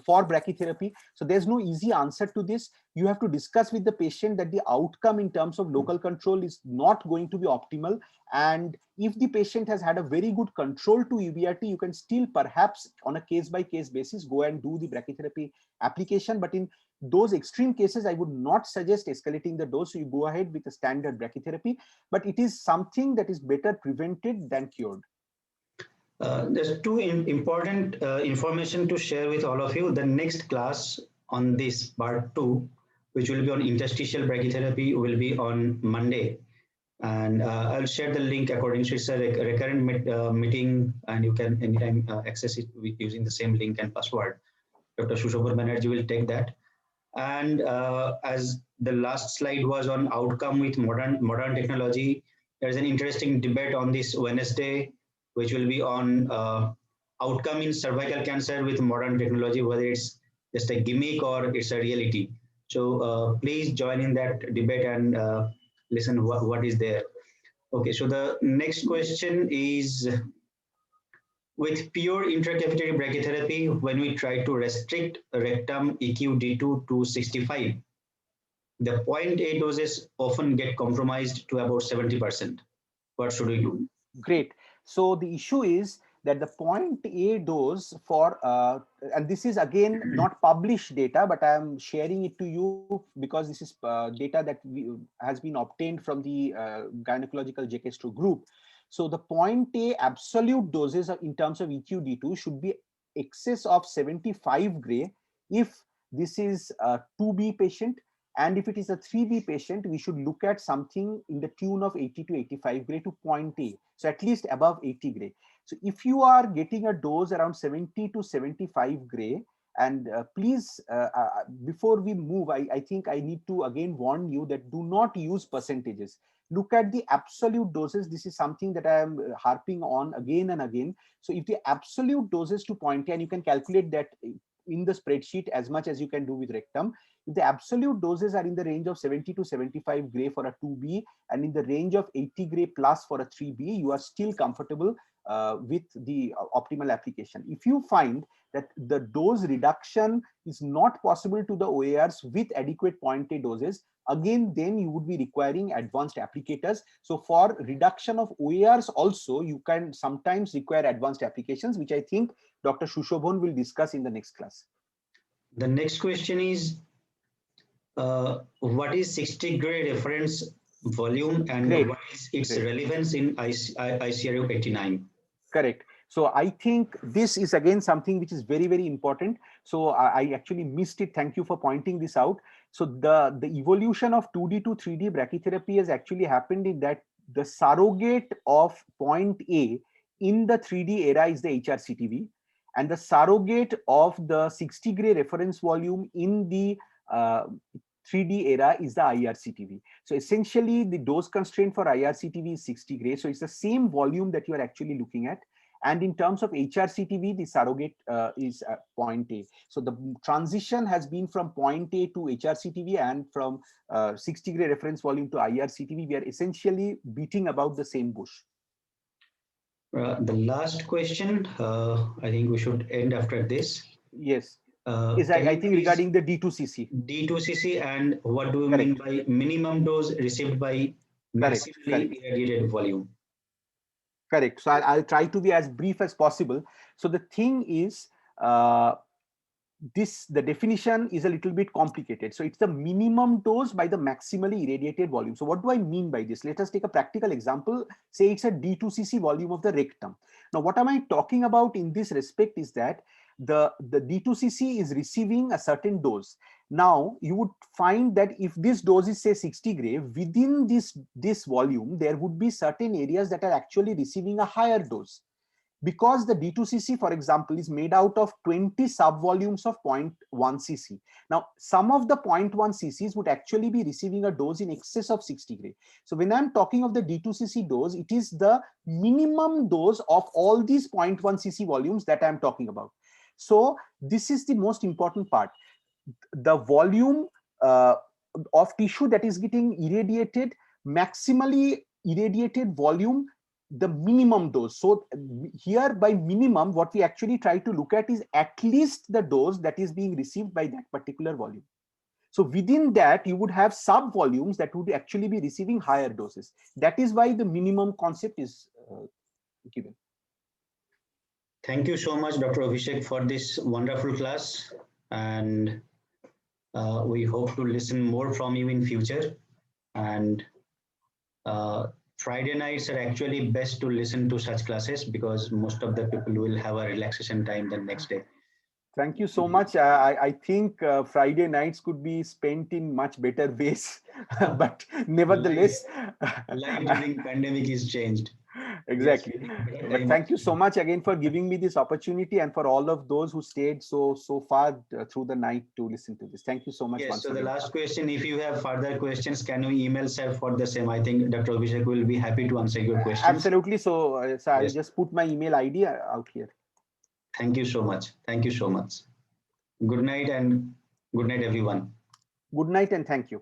for brachytherapy. So there's no easy answer to this. You have to discuss with the patient that the outcome in terms of local control is not going to be optimal. And if the patient has had a very good control to EBRT, you can still perhaps on a case-by-case basis go and do the brachytherapy application. But in those extreme cases, I would not suggest escalating the dose. So you go ahead with a standard brachytherapy, but it is something that is better prevented than cured. There's two important information to share with all of you. The next class on this part 2, which will be on interstitial brachytherapy, will be on Monday. And I'll share the link according to, it's a recurrent meeting, and you can anytime access it with using the same link and password. Dr. Sushobhar Banerjee will take that. And as the last slide was on outcome with modern technology, there's an interesting debate on this Wednesday, which will be on outcome in cervical cancer with modern technology, whether it's just a gimmick or it's a reality. So please join in that debate and listen what is there. Okay, so the next question is, with pure intracavitary brachytherapy, when we try to restrict rectum EQD2 to 65, the point A doses often get compromised to about 70%. What should we do? Great. So the issue is that the point A dose for, and this is again not published data, but I am sharing it to you because this is data that has been obtained from the gynecological JKstro group. So the point A absolute doses in terms of EQD2 should be excess of 75 gray if this is a 2B patient. And if it is a 3B patient, we should look at something in the tune of 80 to 85 gray to point A. So at least above 80 gray. So if you are getting a dose around 70 to 75 gray, and please, before we move, I think I need to again warn you that do not use percentages. Look at the absolute doses. This is something that I am harping on again and again. So if the absolute doses to point A, and you can calculate that in the spreadsheet as much as you can do with rectum. If the absolute doses are in the range of 70 to 75 gray for a 2B and in the range of 80 gray plus for a 3B, you are still comfortable with the optimal application. If you find that the dose reduction is not possible to the OARs with adequate point A doses, again, then you would be requiring advanced applicators. So for reduction of OARs also, you can sometimes require advanced applications, which I think Dr. Sushobhan will discuss in the next class. The next question is, what is 60 gray reference volume and what is its relevance in ICRU 89? Correct. So I think this is again something which is very, very important. So I actually missed it. Thank you for pointing this out. So the evolution of 2D to 3D brachytherapy has actually happened in that the surrogate of point A in the 3D era is the HRCTV, and the surrogate of the 60 gray reference volume in the 3D era is the IRCTV. So essentially the dose constraint for IRCTV is 60 gray. So it's the same volume that you are actually looking at. And in terms of HRCTV, the surrogate is point A. So the transition has been from point A to HRCTV and from 60 gray reference volume to IRCTV. We are essentially beating about the same bush. The last question, I think we should end after this. Yes. Is I think regarding the D2CC. D2CC, and what do you mean by minimum dose received by maximally irradiated volume? Correct. So I'll try to be as brief as possible. So the thing is, the definition is a little bit complicated. So it's the minimum dose by the maximally irradiated volume. So what do I mean by this? Let us take a practical example. Say it's a D2CC volume of the rectum. Now, what am I talking about in this respect is that the D2CC is receiving a certain dose. Now, you would find that if this dose is say 60 gray, within this volume, there would be certain areas that are actually receiving a higher dose. Because the D2CC, for example, is made out of 20 subvolumes of 0.1 cc. Now, some of the 0.1 cc's would actually be receiving a dose in excess of 60 gray. So when I'm talking of the D2CC dose, it is the minimum dose of all these 0.1 cc volumes that I'm talking about. So this is the most important part. The volume of tissue that is getting irradiated, maximally irradiated volume, the minimum dose. So here by minimum, what we actually try to look at is at least the dose that is being received by that particular volume. So within that, you would have sub volumes that would actually be receiving higher doses. That is why the minimum concept is given. Thank you so much, Dr. Abhishek, for this wonderful class. And we hope to listen more from you in future. And Friday nights are actually best to listen to such classes because most of the people will have a relaxation time the next day. Thank you so much. I think Friday nights could be spent in much better ways, but nevertheless, life during pandemic is changed. Exactly. But thank you so much again for giving me this opportunity, and for all of those who stayed so far through the night to listen to this. Thank you so much. Yes, once so again. the last question, if you have further questions, can you email sir for the same? I think Dr. Abhishek will be happy to answer your questions. Absolutely. So, I'll Yes. just put my email ID out here. Thank you so much. Thank you so much. Good night, and good night, everyone. Good night and thank you.